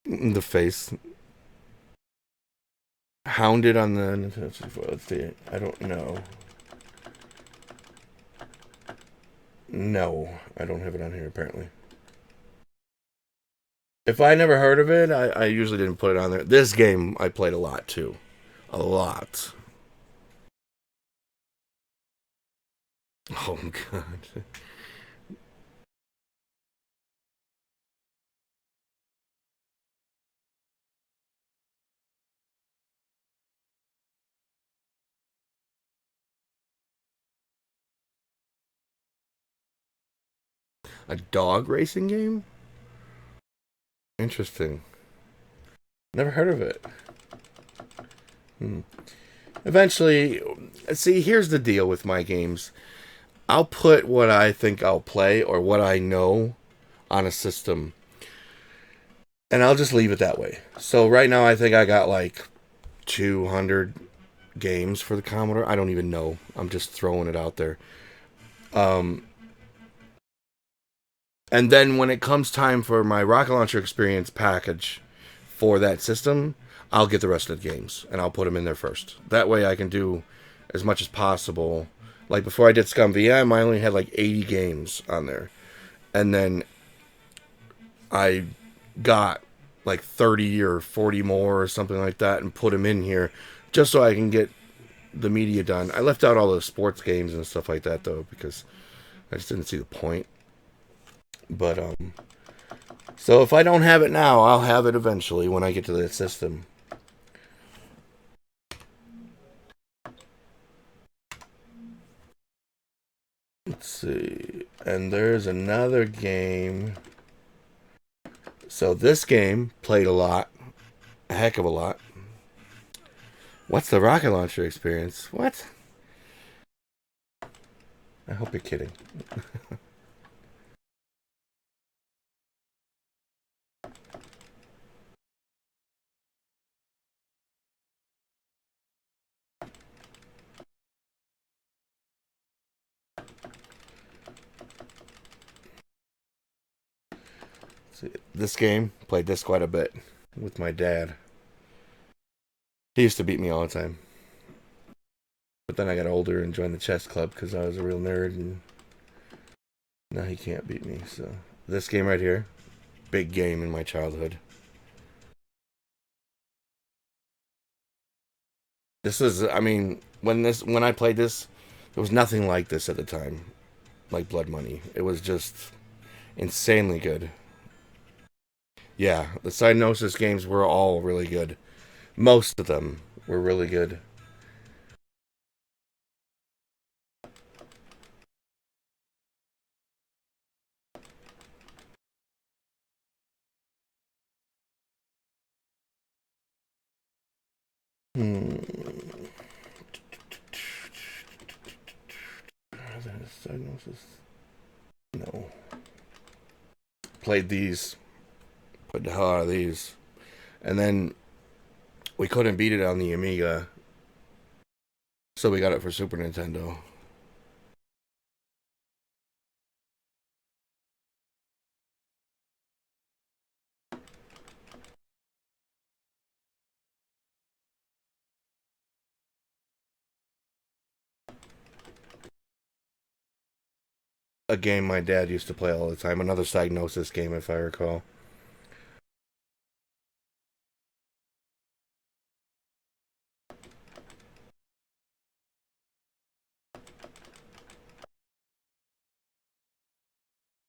The face. Hounded on the Nintendo 64. Let's see. I don't know. No, I don't have it on here apparently. If I never heard of it, I usually didn't put it on there. This game I played a lot too. A lot. Oh god. A dog racing game? Interesting. Never heard of it. Hmm. Eventually, see, here's the deal with my games. I'll put what I think I'll play or what I know on a system, and I'll just leave it that way. So right now, I think I got like 200 games for the Commodore. I don't even know. I'm just throwing it out there. Um, and then when it comes time for my Rocket Launcher Experience package for that system, I'll get the rest of the games and I'll put them in there first. That way I can do as much as possible. Like before I did Scum VM, I only had like 80 games on there. And then I got like 30 or 40 more or something like that and put them in here just so I can get the media done. I left out all the sports games and stuff like that though because I just didn't see the point. But so if I don't have it now, I'll have it eventually when I get to the system. Let's see. And there's another game. So this game played a lot, a heck of a lot. What's the rocket launcher experience? What? I hope you're kidding. See, this game, played this quite a bit with my dad. He used to beat me all the time. But then I got older and joined the chess club because I was a real nerd, and now he can't beat me. So this game right here, big game in my childhood. This is, I mean, when I played this, there was nothing like this at the time, like Blood Money. It was just insanely good. Yeah, the Psygnosis games were all really good. Most of them were really good. Hmm. Psygnosis. No. Played these. Played the hell out of these. And then we couldn't beat it on the Amiga, so we got it for Super Nintendo. A game my dad used to play all the time. Another Psygnosis game, if I recall.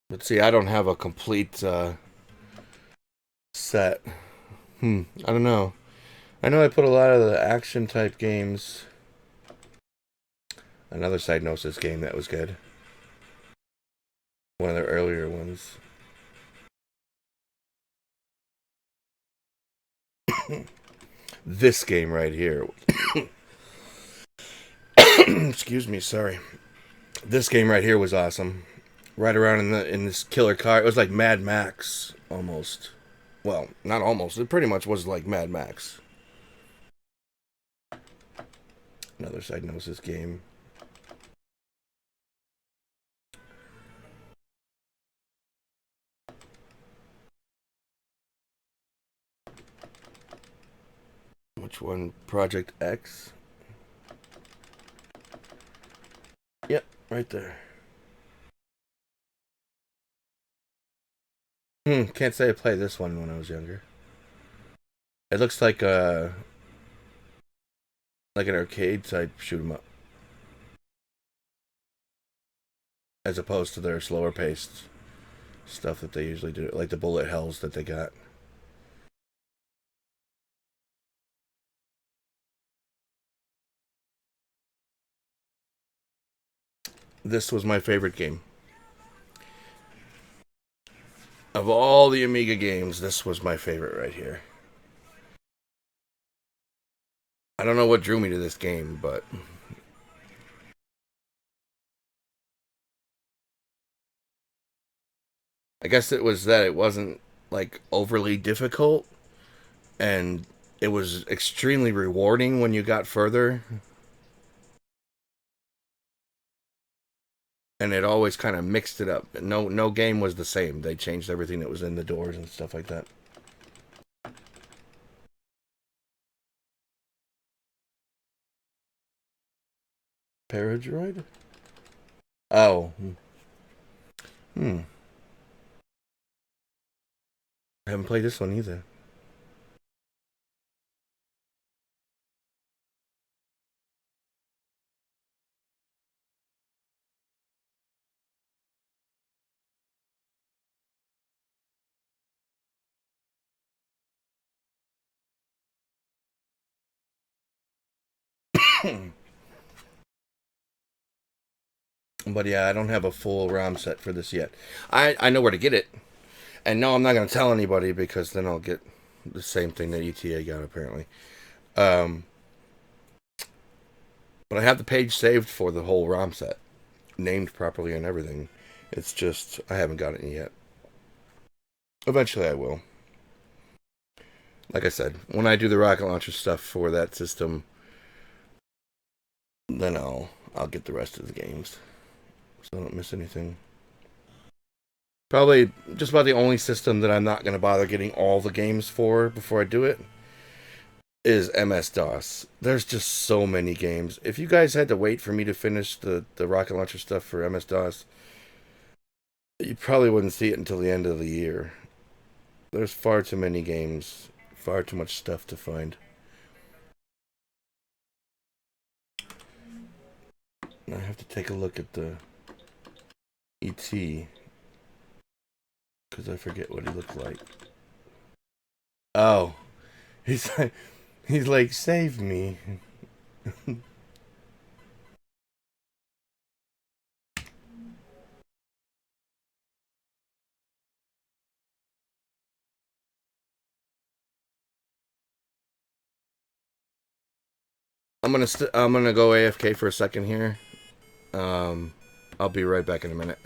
But see, I don't have a complete set. I don't know. I know I put a lot of the action type games. Another Psygnosis game that was good. One of the earlier ones. This game right here. Excuse me, sorry. This game right here was awesome. Right around in this killer car. It was like Mad Max almost. Well, not almost. It pretty much was like Mad Max. Another Psygnosis game. Which one? Project X? Yep, right there. Can't say I played this one when I was younger. It looks like an arcade type shoot 'em up, as opposed to their slower paced stuff that they usually do, like the bullet hells that they got. This was my favorite game. Of all the Amiga games, this was my favorite right here. I don't know what drew me to this game, but I guess it was that it wasn't like overly difficult, and it was extremely rewarding when you got further, and it always kind of mixed it up. No game was the same. They changed everything that was in the doors and stuff like that. Paradroid? Oh. Hmm. I haven't played this one either. But yeah, I don't have a full ROM set for this yet. I know where to get it, and no, I'm not gonna tell anybody because then I'll get the same thing that ETA got apparently. Um, but I have the page saved for the whole ROM set, named properly and everything. It's just I haven't got it yet. Eventually, I will. Like I said, when I do the rocket launcher stuff for that system, then I'll get the rest of the games, so I don't miss anything. Probably just about the only system that I'm not going to bother getting all the games for before I do it is MS DOS. There's just so many games. If you guys had to wait for me to finish the rocket launcher stuff for MS DOS, you probably wouldn't see it until the end of the year. There's far too many games, far too much stuff to find. I have to take a look at the ET because I forget what he looked like. Oh, he's like, he's like, save me. I'm gonna go AFK for a second here. Um, I'll be right back in a minute.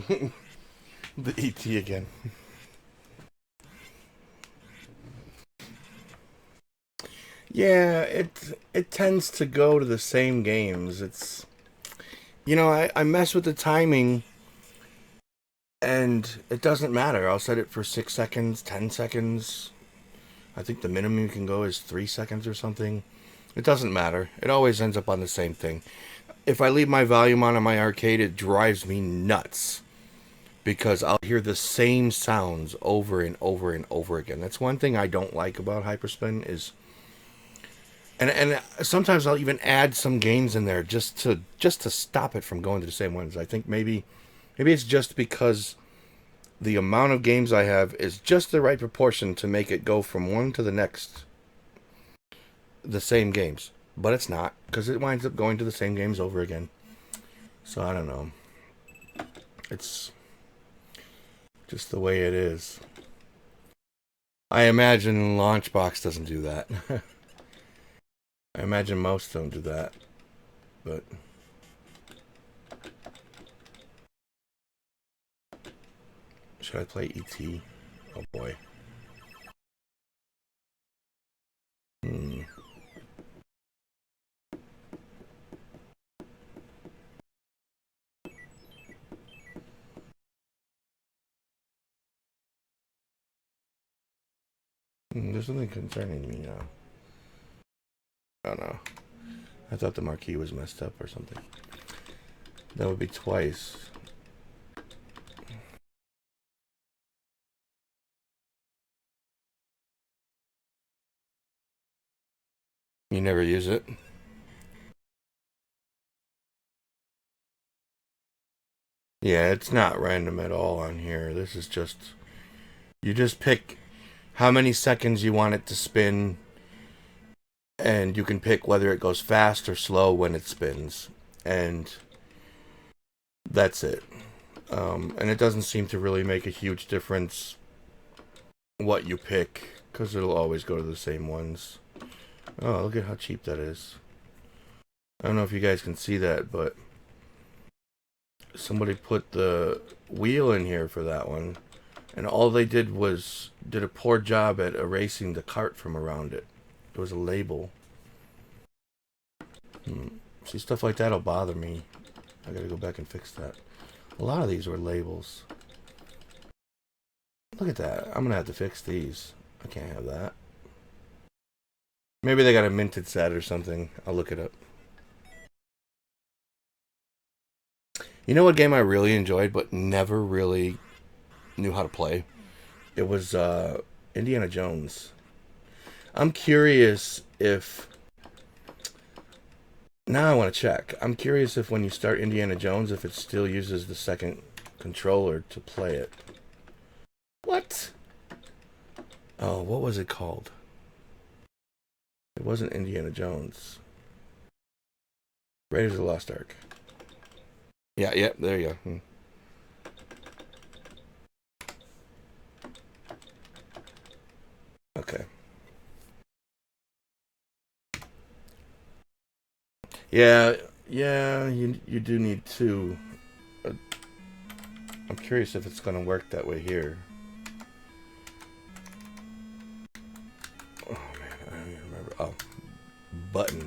The ET again. Yeah, it tends to go to the same games. It's I mess with the timing and it doesn't matter. I'll set it for 6 seconds, 10 seconds. I think the minimum you can go is 3 seconds or something. It doesn't matter. It always ends up on the same thing. If I leave my volume on my arcade, it drives me nuts because I'll hear the same sounds over and over and over again. That's one thing I don't like about Hyperspin is, and sometimes I'll even add some games in there just to stop it from going to the same ones. I think maybe it's just because the amount of games I have is just the right proportion to make it go from one to the next, the same games. But it's not, because it winds up going to the same games over again. So I don't know. It's just the way it is. I imagine Launchbox doesn't do that. I imagine most don't do that. But should I play ET? Oh boy. There's something concerning me now. Oh no. I thought the marquee was messed up or something. That would be twice. You never use it? Yeah, it's not random at all on here. This is just... You just pick how many seconds you want it to spin, and you can pick whether it goes fast or slow when it spins. And that's it. And it doesn't seem to really make a huge difference what you pick, because it'll always go to the same ones. Oh, look at how cheap that is. I don't know if you guys can see that, but somebody put the wheel in here for that one, and all they did was did a poor job at erasing the cart from around it. It was a label. See, stuff like that'll bother me. I gotta go back and fix that. A lot of these were labels. Look at that. I'm gonna have to fix these. I can't have that. Maybe they got a minted set or something. I'll look it up. You know what game I really enjoyed but never really knew how to play? It was Indiana Jones. I'm curious if... Now I want to check. I'm curious if when you start Indiana Jones, if it still uses the second controller to play it. What? Oh, what was it called? It wasn't Indiana Jones. Raiders of the Lost Ark. Yeah, there you go. Okay. Yeah, you do need two. I'm curious if it's gonna work that way here. Oh man, I don't even remember. Oh, button.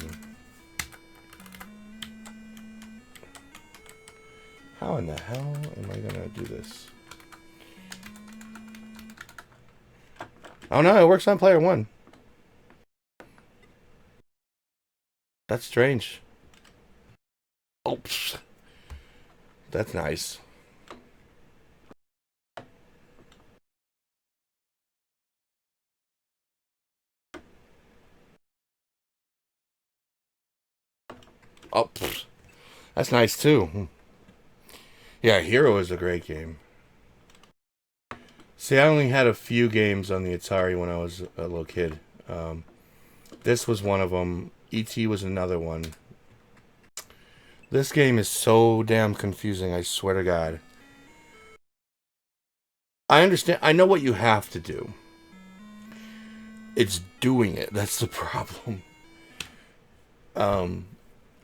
How in the hell am I gonna do this? Oh no, it works on player one. That's strange. Oops. That's nice. Oh, that's nice too. Yeah, Hero is a great game. See, I only had a few games on the Atari when I was a little kid. This was one of them. E.T. was another one. This game is so damn confusing, I swear to God. I understand. I know what you have to do. It's doing it. That's the problem.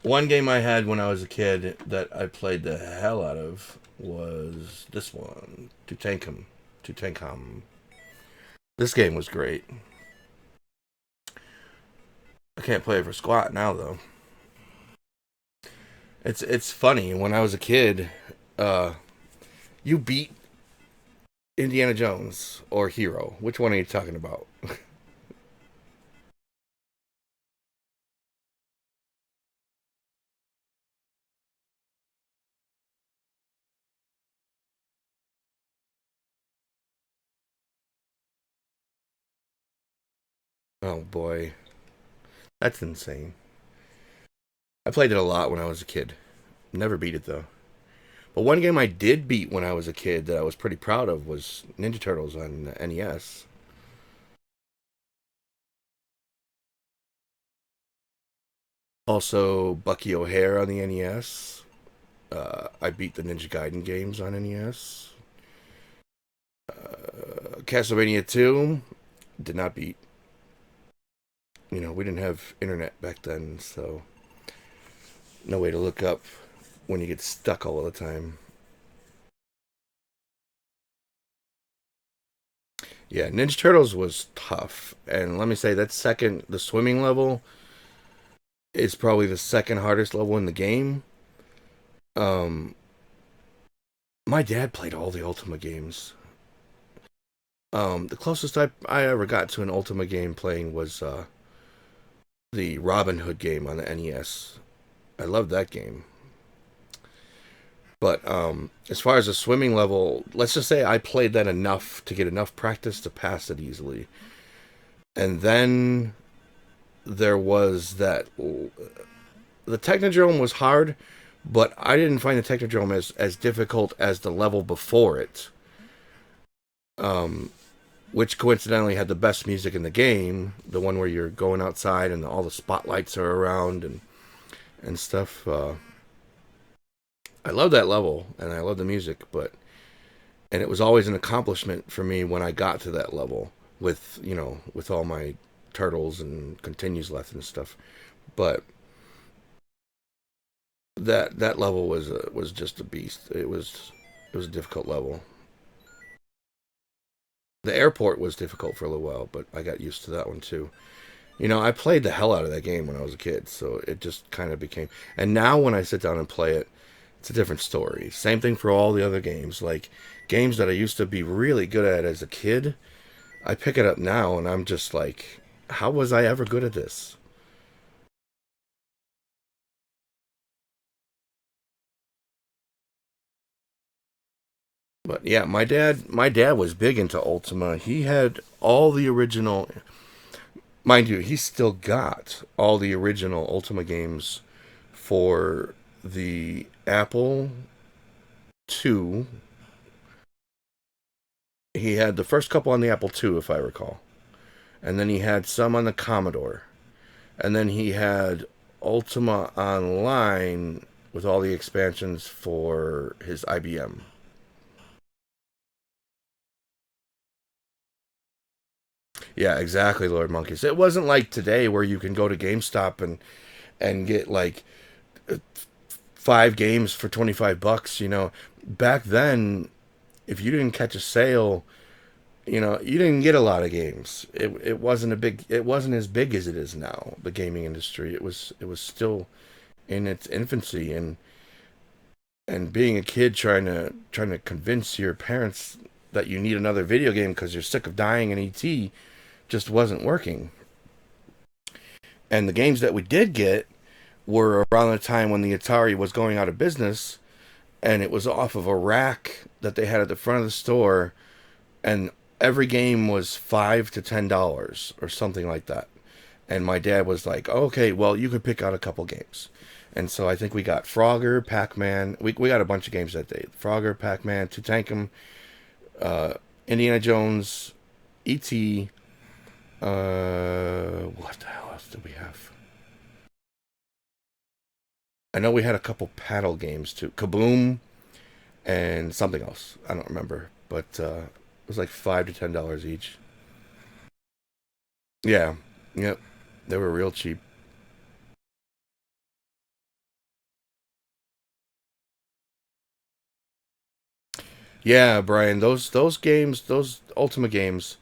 One game I had when I was a kid that I played the hell out of was this one, Tutankhamun. Tutankhamun. This game was great. I can't play it for squat now though. It's funny. When I was a kid, uh, you beat Indiana Jones or Hero. Which one are you talking about? Oh boy, that's insane. I played it a lot when I was a kid. Never beat it though. But one game I did beat when I was a kid that I was pretty proud of was Ninja Turtles on the NES. Also, Bucky O'Hare on the NES. I beat the Ninja Gaiden games on NES. Castlevania 2 did not beat. You know, we didn't have internet back then, so no way to look up when you get stuck all the time. Yeah, Ninja Turtles was tough, and let me say that second, the swimming level is probably the second hardest level in the game. Um, my dad played all the Ultima games. The closest I ever got to an Ultima game playing was the Robin Hood game on the NES. I loved that game. But as far as the swimming level, let's just say I played that enough to get enough practice to pass it easily. And then there was that. The Technodrome was hard, but I didn't find the Technodrome as difficult as the level before it. Um, which coincidentally had the best music in the game, the one where you're going outside and all the spotlights are around and stuff. I love that level and I love the music, but and it was always an accomplishment for me when I got to that level with with all my turtles and continues left and stuff. But that level was just a beast. It was a difficult level. The airport was difficult for a little while, but I got used to that one too. I played the hell out of that game when I was a kid, so it just kind of became. And now when I sit down and play it, it's a different story. Same thing for all the other games. Like games that I used to be really good at as a kid, I pick it up now and I'm just like, how was I ever good at this? But yeah, my dad was big into Ultima. He had all the original, mind you, he still got all the original Ultima games for the Apple II. He had the first couple on the Apple II, if I recall, and then he had some on the Commodore, and then he had Ultima Online with all the expansions for his IBM. Yeah, exactly, Lord Monkeys. It wasn't like today where you can go to GameStop and get like 5 games for $25. Back then, if you didn't catch a sale, you didn't get a lot of games. It wasn't as big as it is now. The gaming industry, it was still in its infancy, and being a kid trying to convince your parents that you need another video game because you're sick of dying in ET just wasn't working. And the games that we did get were around the time when the Atari was going out of business, and it was off of a rack that they had at the front of the store, and every game was $5 to $10 or something like that. And my dad was like, "Okay, well, you could pick out a couple games." And so I think we got Frogger, Pac-Man. We got a bunch of games that day. Frogger, Pac-Man, Tutankhamun, uh, Indiana Jones, E.T. What the hell else did we have? I know we had a couple paddle games too. Kaboom and something else. I don't remember, but it was like $5 to $10 each. Yeah, yep. They were real cheap. Yeah, Brian, those games, those Ultima games,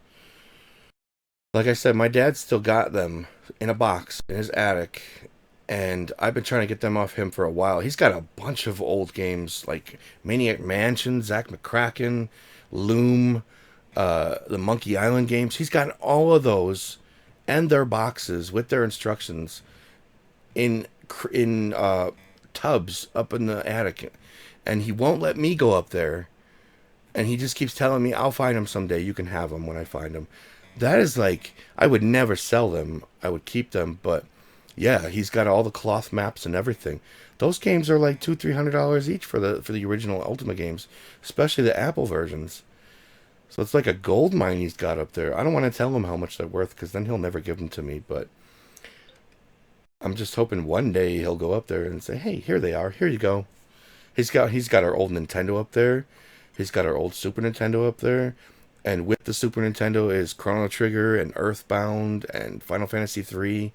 like I said, my dad still got them in a box in his attic, and I've been trying to get them off him for a while. He's got a bunch of old games like Maniac Mansion, Zack McCracken, Loom, the Monkey Island games. He's got all of those and their boxes with their instructions in tubs up in the attic, and he won't let me go up there. And he just keeps telling me, "I'll find them someday. You can have them when I find them." That is like, I would never sell them. I would keep them, but yeah, he's got all the cloth maps and everything. Those games are like $200-300 each for the original Ultima games, especially the Apple versions. So it's like a gold mine he's got up there. I don't want to tell him how much they're worth because then he'll never give them to me. But I'm just hoping one day he'll go up there and say, "Hey, here they are. Here you go." He's got our old Nintendo up there. He's got our old Super Nintendo up there. And with the Super Nintendo is Chrono Trigger and Earthbound and Final Fantasy 3.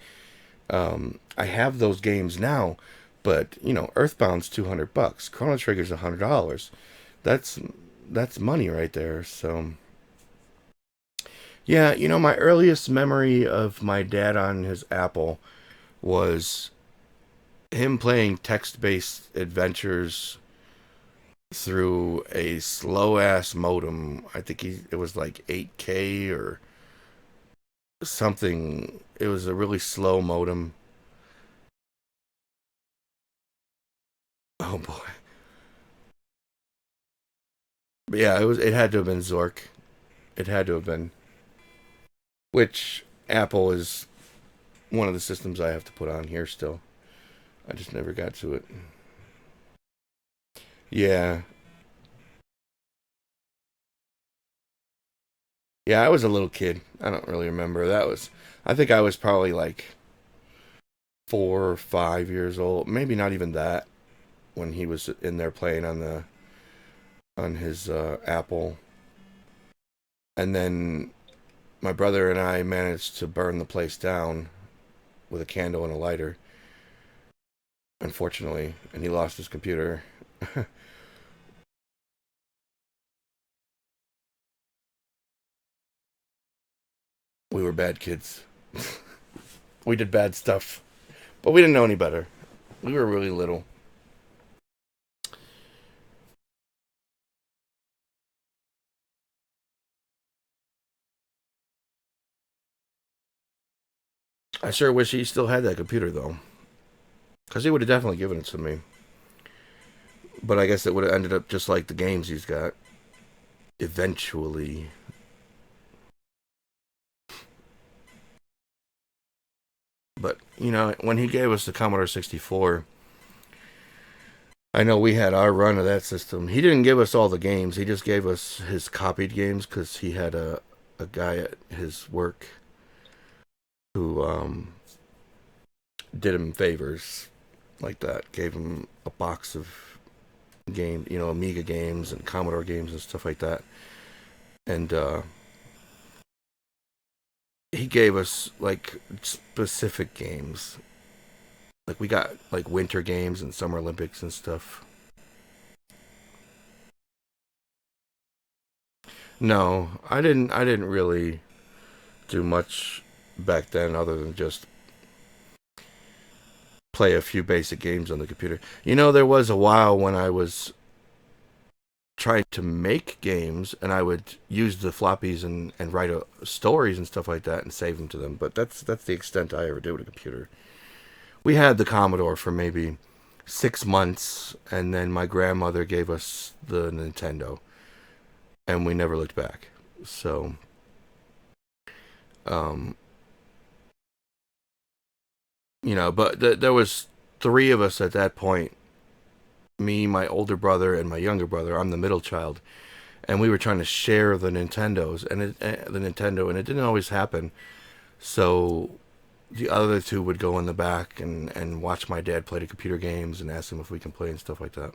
I have those games now, but Earthbound's $200. Chrono Trigger's $100. That's that's money right there. So yeah, my earliest memory of my dad on his Apple was him playing text-based adventures through a slow ass modem. I think it was like 8K or something. It was a really slow modem. Oh boy. But yeah, it had to have been Zork. It had to have been. Which Apple is one of the systems I have to put on here still. I just never got to it. Yeah. Yeah, I was a little kid. I don't really remember. I think I was probably like 4 or 5 years old. Maybe not even that when he was in there playing on his Apple. And then my brother and I managed to burn the place down with a candle and a lighter, unfortunately, and he lost his computer. We were bad kids. We did bad stuff, but we didn't know any better. We were really little. I sure wish he still had that computer though, because he would have definitely given it to me. But I guess it would have ended up just like the games he's got. Eventually, but when he gave us the Commodore 64, I know we had our run of that system. He didn't give us all the games. He just gave us his copied games because he had a guy at his work who did him favors like that. Gave him a box of Amiga games and Commodore games and stuff like that. And he gave us like specific games. Like we got like winter games and summer Olympics and stuff. No, I didn't really do much back then other than just play a few basic games on the computer. There was a while when I was trying to make games and I would use the floppies and write stories and stuff like that and save them to them. But that's the extent I ever did with a computer. We had the Commodore for maybe 6 months, and then my grandmother gave us the Nintendo, and we never looked back. So, um, but there was three of us at that point. Me, my older brother, and my younger brother. I'm the middle child, and we were trying to share the Nintendo, and it didn't always happen. So the other two would go in the back and watch my dad play the computer games and ask him if we can play and stuff like that.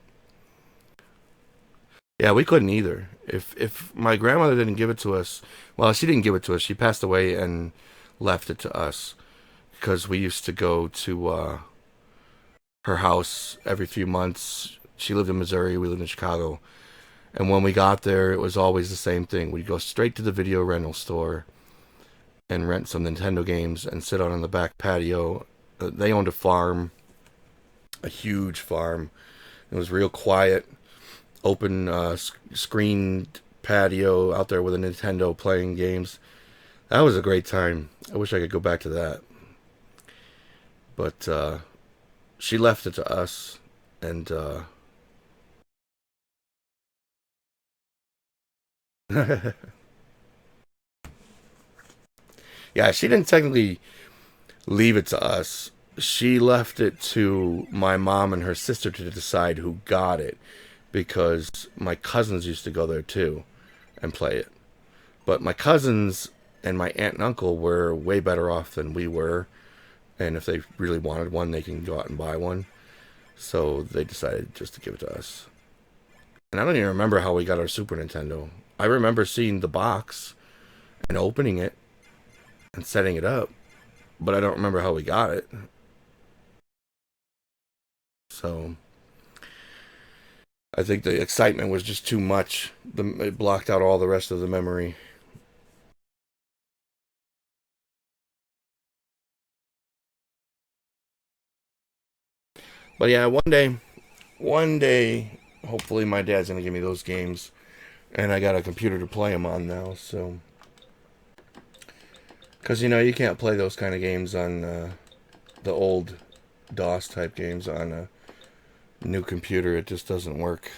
Yeah, we couldn't either. If my grandmother didn't give it to us, well, she didn't give it to us. She passed away and left it to us because we used to go to her house every few months. She lived in Missouri. We lived in Chicago, And when we got there, it was always the same thing. We'd go straight to the video rental store and rent some Nintendo games and sit out on the back patio. They owned a farm, a huge farm. It was real quiet, open screened patio out there with a Nintendo playing games. That was a great time. I wish I could go back to that. But she left it to us, and yeah, she didn't technically leave it to us. She left it to my mom and her sister to decide who got it because my cousins used to go there too and play it. But my cousins and my aunt and uncle were way better off than we were. And if they really wanted one, they can go out and buy one. So they decided just to give it to us. And I don't even remember how we got our Super Nintendo. I remember seeing the box and opening it and setting it up, but I don't remember how we got it. So I think the excitement was just too much. It blocked out all the rest of the memory. But yeah, one day, hopefully my dad's gonna give me those games, and I got a computer to play them on now. So, because you can't play those kind of games on the old DOS type games on a new computer. It just doesn't work.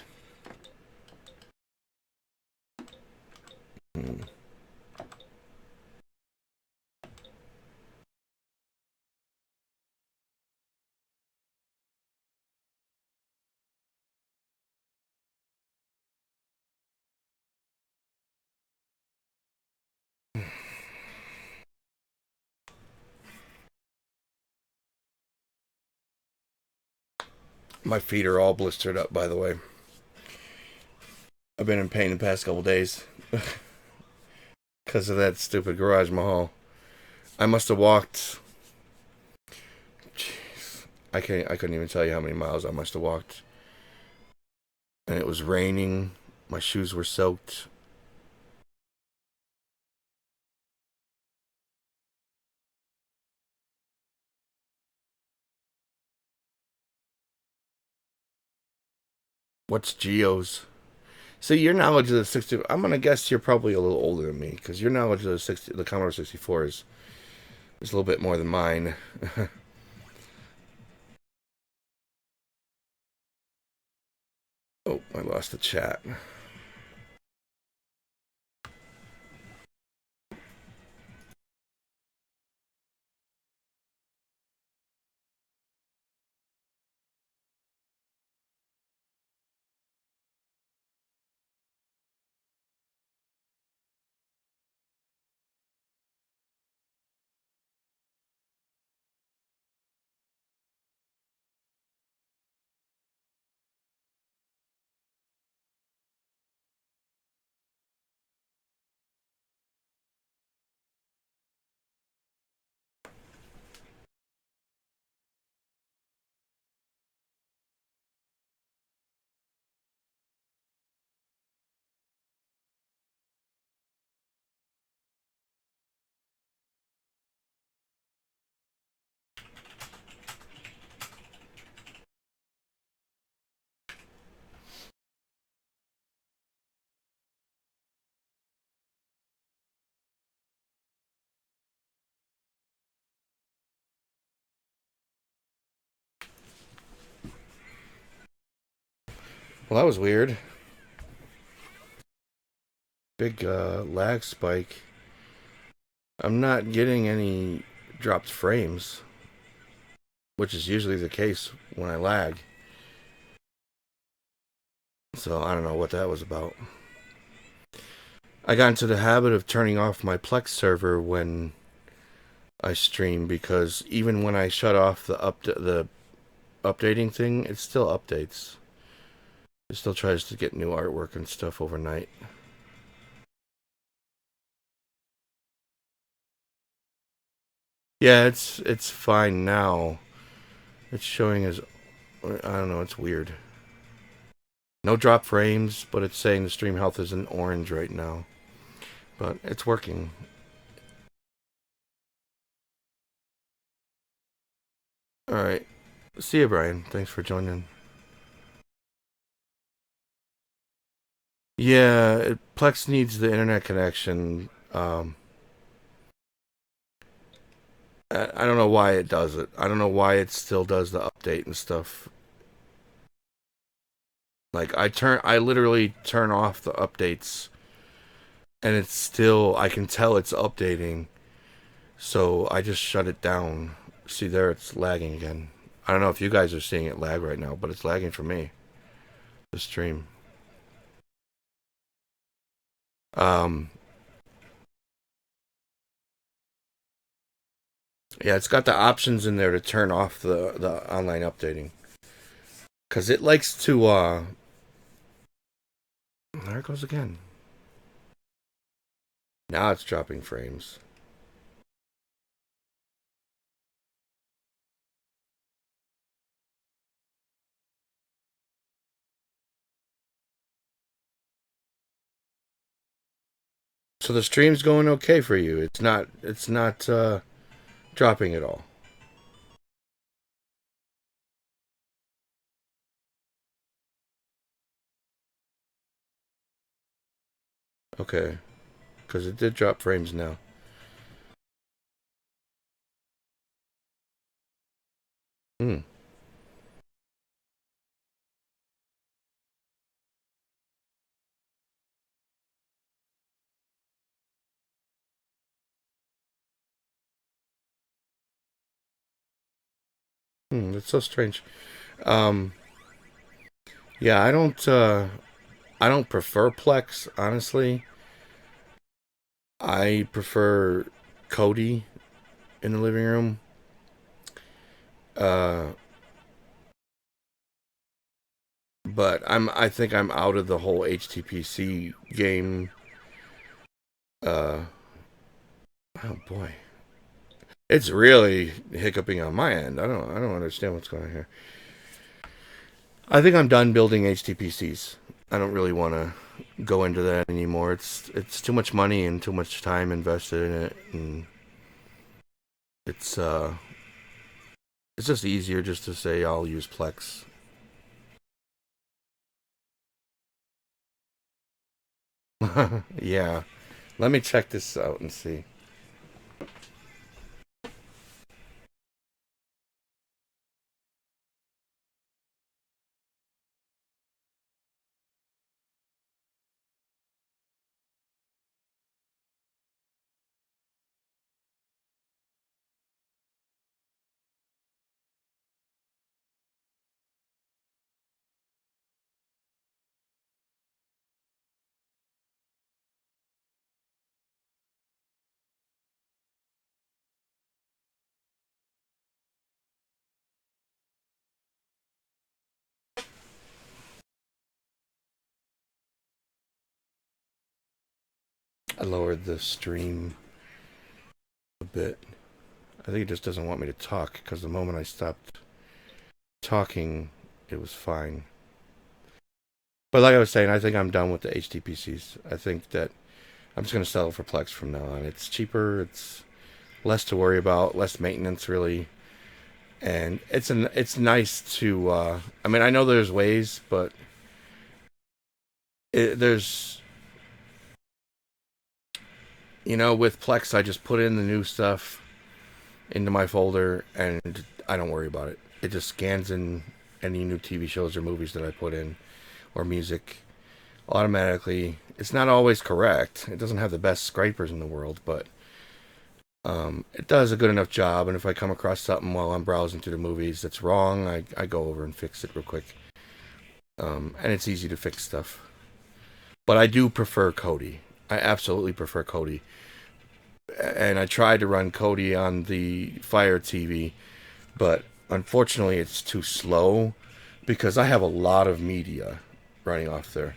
Hmm. My feet are all blistered up, by the way. I've been in pain the past couple days because of that stupid garage mahal. I must have walked. Jeez, I can't. I couldn't even tell you how many miles I must have walked. And it was raining. My shoes were soaked. What's Geos? See, your knowledge of the 60. I'm gonna guess you're probably a little older than me because your knowledge of the Commodore 64 is a little bit more than mine. Oh, I lost the chat. Well, that was weird. Big lag spike. I'm not getting any dropped frames, which is usually the case when I lag. So I don't know what that was about. I got into the habit of turning off my Plex server when I stream because even when I shut off the updating thing, it still updates. It still tries to get new artwork and stuff overnight. Yeah, it's fine now. It's showing as I don't know, it's weird. No drop frames, but it's saying the stream health is in orange right now. But it's working. Alright. See you, Brian. Thanks for joining. Yeah, Plex needs the internet connection. I don't know why it does it. I don't know why it still does the update and stuff. Like I literally turn off the updates, and it's still, I can tell it's updating. So I just shut it down. See there, it's lagging again. I don't know if you guys are seeing it lag right now, but it's lagging for me. The stream. Um, yeah, it's got the options in there to turn off the online updating, cause it likes to. There it goes again. Now it's dropping frames. So the stream's going okay for you. It's not. It's not dropping at all. Okay, because it did drop frames now. Hmm. That's so strange. Um. Yeah, I don't. I don't prefer Plex, honestly. I prefer Kodi in the living room. Uh, but I think I'm out of the whole HTPC game. Uh, oh boy, it's really hiccuping on my end. I don't understand what's going on here. I think I'm done building HTPCs. I don't really want to go into that anymore. It's too much money and too much time invested in it, and it's uh it's just easier just to say I'll use Plex. Yeah. Let me check this out and see. I lowered the stream a bit. I think it just doesn't want me to talk because the moment I stopped talking, it was fine. But like I was saying, I think I'm done with the HTPCs. I think that I'm just going to settle for Plex from now on. It's cheaper, it's less to worry about, less maintenance really. And it's nice to I mean, I know there's ways, but there's, with Plex I just put in the new stuff into my folder and I don't worry about it. It just scans in any new TV shows or movies that I put in or music automatically. It's not always correct. It doesn't have the best scrapers in the world, but it does a good enough job. And if I come across something while I'm browsing through the movies that's wrong, I go over and fix it real quick. And it's easy to fix stuff. But I do prefer Kodi. I absolutely prefer Kodi. And I tried to run Kodi on the Fire TV, but unfortunately it's too slow because I have a lot of media running off there.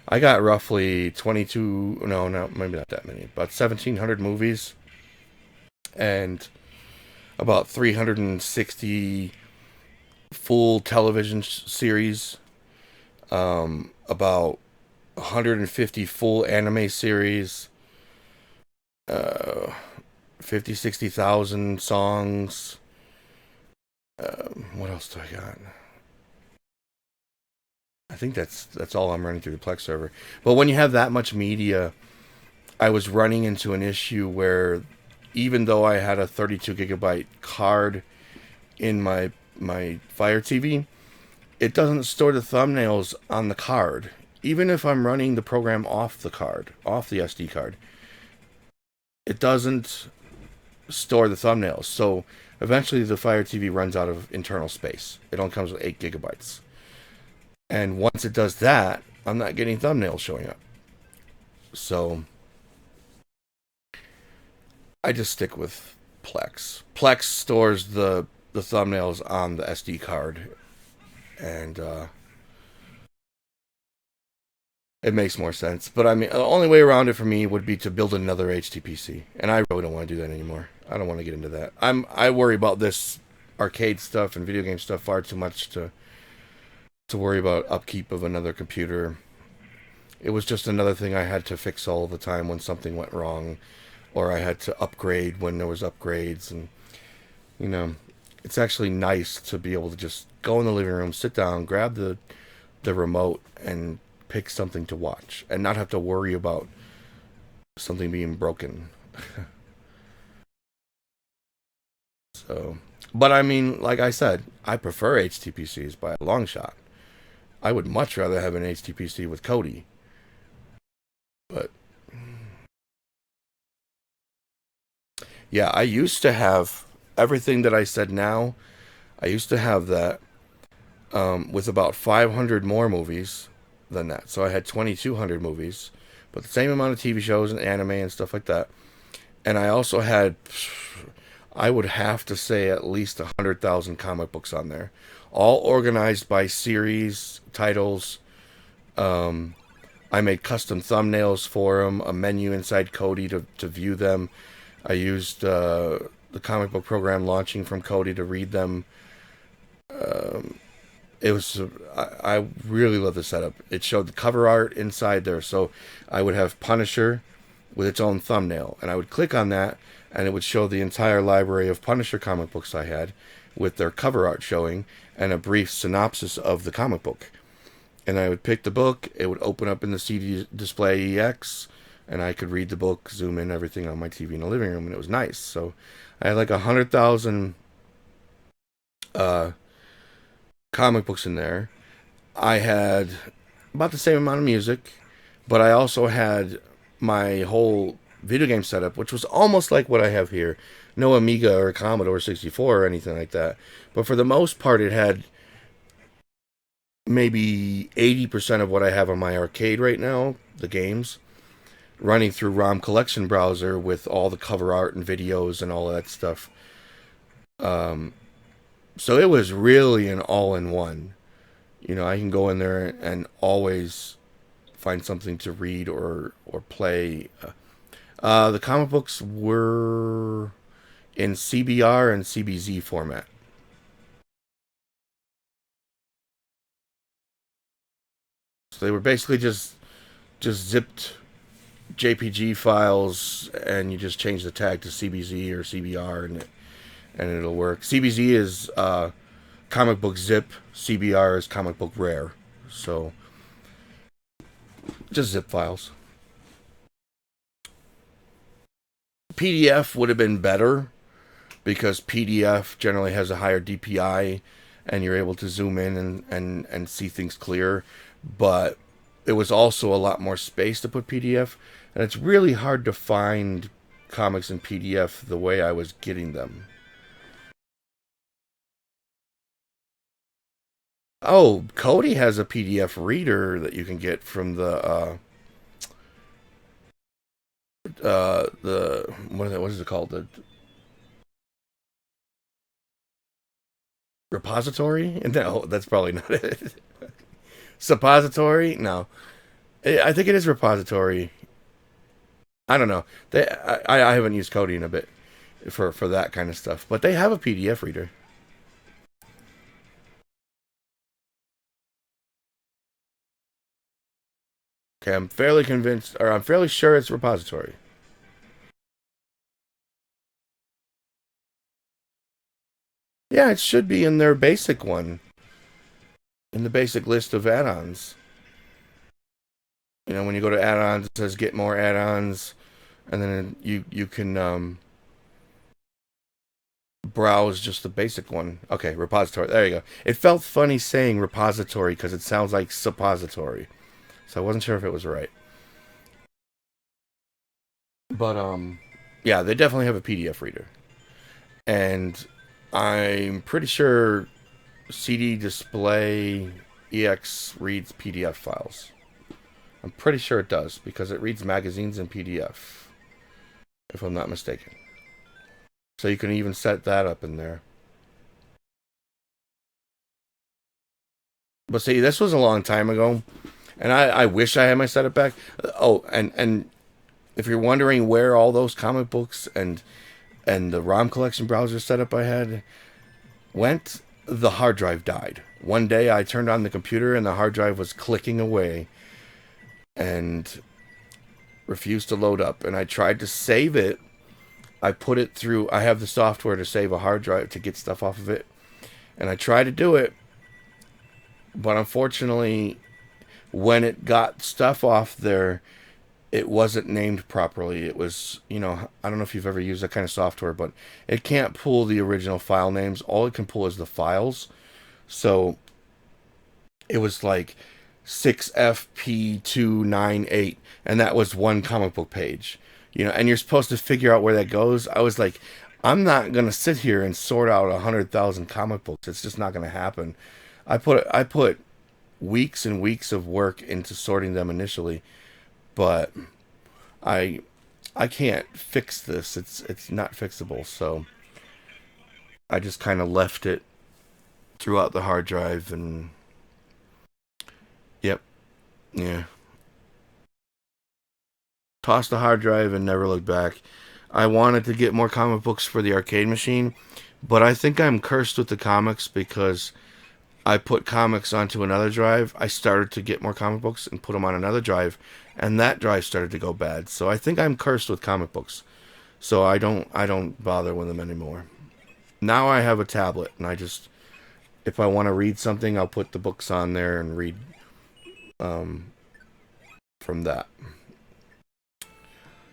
I got roughly 22, no, maybe not that many, about 1,700 movies and about 360 full television series. About 150 full anime series, uh, 50, 60,000 songs. What else do I got? I think that's all I'm running through the Plex server. But when you have that much media, I was running into an issue where even though I had a 32 gigabyte card in my Fire TV, it doesn't store the thumbnails on the card. Even if I'm running the program off the card, off the SD card, it doesn't store the thumbnails. So eventually the Fire TV runs out of internal space. It only comes with 8 gigabytes. And once it does that, I'm not getting thumbnails showing up. So I just stick with Plex. Plex stores the thumbnails on the SD card, and it makes more sense. But I mean, the only way around it for me would be to build another HTPC, and I really don't want to do that anymore. I don't want to get into that. I worry about this arcade stuff and video game stuff far too much to worry about upkeep of another computer. It was just another thing I had to fix all the time when something went wrong, or I had to upgrade when there was upgrades, and you know, it's actually nice to be able to just go in the living room, sit down, grab the remote, and pick something to watch, and not have to worry about something being broken. So, but I mean, like I said, I prefer HTPCs by a long shot. I would much rather have an HTPC with Kodi, but yeah, I used to have everything that I said now. I used to have that with about 500 more movies than that. So I had 2,200 movies, but the same amount of TV shows and anime and stuff like that. And I also had, I would have to say, at least 100,000 comic books on there, all organized by series, titles. Um, I made custom thumbnails for them, a menu inside Kodi to view them. I used the comic book program launching from Kodi to read them. Um, it was I really love the setup. It showed the cover art inside there, so I would have Punisher with its own thumbnail, and I would click on that, and it would show the entire library of Punisher comic books I had, with their cover art showing and a brief synopsis of the comic book. And I would pick the book. It would open up in the CD display EX, and I could read the book, zoom in everything on my TV in the living room, and it was nice. So I had like 100,000 uh, comic books in there. I had about the same amount of music, but I also had my whole video game setup, which was almost like what I have here. No Amiga or Commodore 64 or anything like that. But for the most part, it had maybe 80% of what I have on my arcade right now, the games, running through ROM Collection Browser with all the cover art and videos and all that stuff. Um, so it was really an all-in-one. You know, I can go in there and always find something to read or play. The comic books were in CBR and CBZ format. So they were basically just zipped JPG files, and you just change the tag to CBZ or CBR, and it'll work. CBZ is comic book zip. CBR is comic book rare. So just zip files. PDF would have been better because PDF generally has a higher DPI, and you're able to zoom in and see things clear. But it was also a lot more space to put PDF, and it's really hard to find comics in PDF the way I was getting them. Oh, Kodi has a PDF reader that you can get from the what is it called, the repository? No, that's probably not it. Suppository? No, I think it is repository. I don't know. I haven't used Kodi in a bit for that kind of stuff, but they have a PDF reader. Okay, I'm fairly convinced, or I'm fairly sure it's repository. Yeah, it should be in their basic one, in the basic list of add-ons. You know, when you go to add-ons, it says get more add-ons, and then you can browse just the basic one. Okay, repository. There you go. It felt funny saying repository because it sounds like suppository, so I wasn't sure if it was right. But yeah, they definitely have a PDF reader, and I'm pretty sure CD Display EX reads PDF files. I'm pretty sure it does because it reads magazines in PDF, if I'm not mistaken. So you can even set that up in there. But see, this was a long time ago, and I wish I had my setup back. Oh, and if you're wondering where all those comic books and the ROM collection browser setup I had went, the hard drive died. One day I turned on the computer and the hard drive was clicking away and refused to load up. And I tried to save it. I put it through, I have the software to save a hard drive to get stuff off of it. And I tried to do it, but unfortunately, when it got stuff off there, it wasn't named properly. It was, you know, I don't know if you've ever used that kind of software, but it can't pull the original file names. All it can pull is the files. So it was like 6FP298, and that was one comic book page. You know, and you're supposed to figure out where that goes. I was like, I'm not gonna sit here and sort out 100,000 comic books. It's just not gonna happen. I put weeks and weeks of work into sorting them initially, but I I can't fix this. It's not fixable. So I just kind of left it throughout the hard drive, and yep, yeah, tossed the hard drive and never looked back. I wanted to get more comic books for the arcade machine, but I think I'm cursed with the comics because I put comics onto another drive. I started to get more comic books and put them on another drive, and that drive started to go bad. So I think I'm cursed with comic books. So I don't bother with them anymore. Now I have a tablet, and I just, if I want to read something, I'll put the books on there and read um, from that.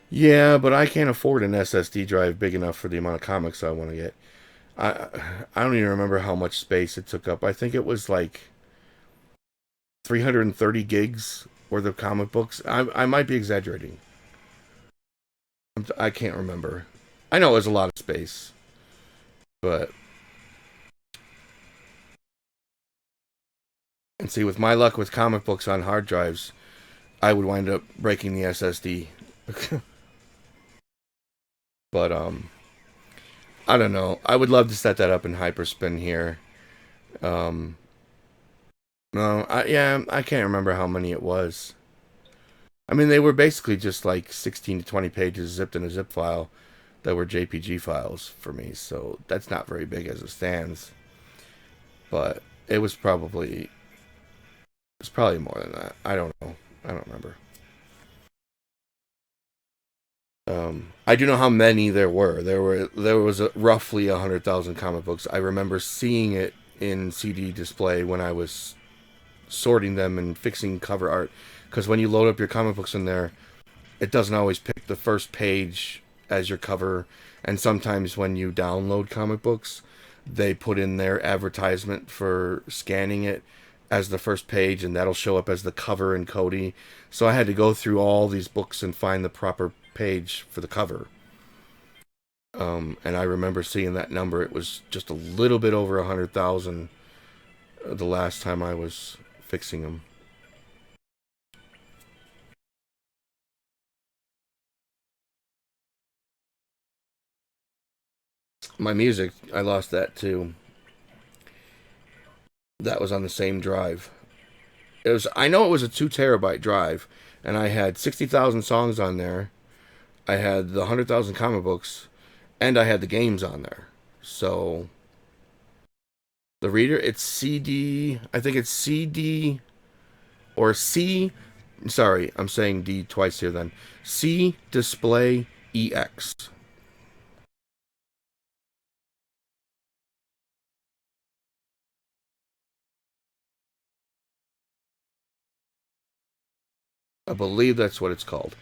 Yeah, but I can't afford an SSD drive big enough for the amount of comics I want to get. I I don't even remember how much space it took up. I think it was like 330 gigs worth of comic books. I might be exaggerating. I can't remember. I know it was a lot of space, but and see, with my luck with comic books on hard drives, I would wind up breaking the SSD. But I don't know. I would love to set that up in Hyperspin here. Um, no, yeah, I can't remember how many it was. I mean, they were basically just like 16 to 20 pages zipped in a zip file that were JPG files for me. So that's not very big as it stands. But it was probably more than that. I don't know. I don't remember. I do know how many there were. There was roughly 100,000 comic books. I remember seeing it in CD display when I was sorting them and fixing cover art. Because when you load up your comic books in there, it doesn't always pick the first page as your cover. And sometimes when you download comic books, they put in their advertisement for scanning it as the first page, and that'll show up as the cover in Kodi. So I had to go through all these books and find the proper page for the cover. And I remember seeing that number. It was just a little bit over 100,000 the last time I was fixing them. My music, I lost that too. That was on the same drive. It was. I know it was a 2 terabyte drive, and I had 60,000 songs on there. I had the 100,000 comic books, and I had the games on there. So the reader, it's CD. I think it's CD or C Sorry, I'm saying D twice here then. C Display EX. I believe that's what it's called.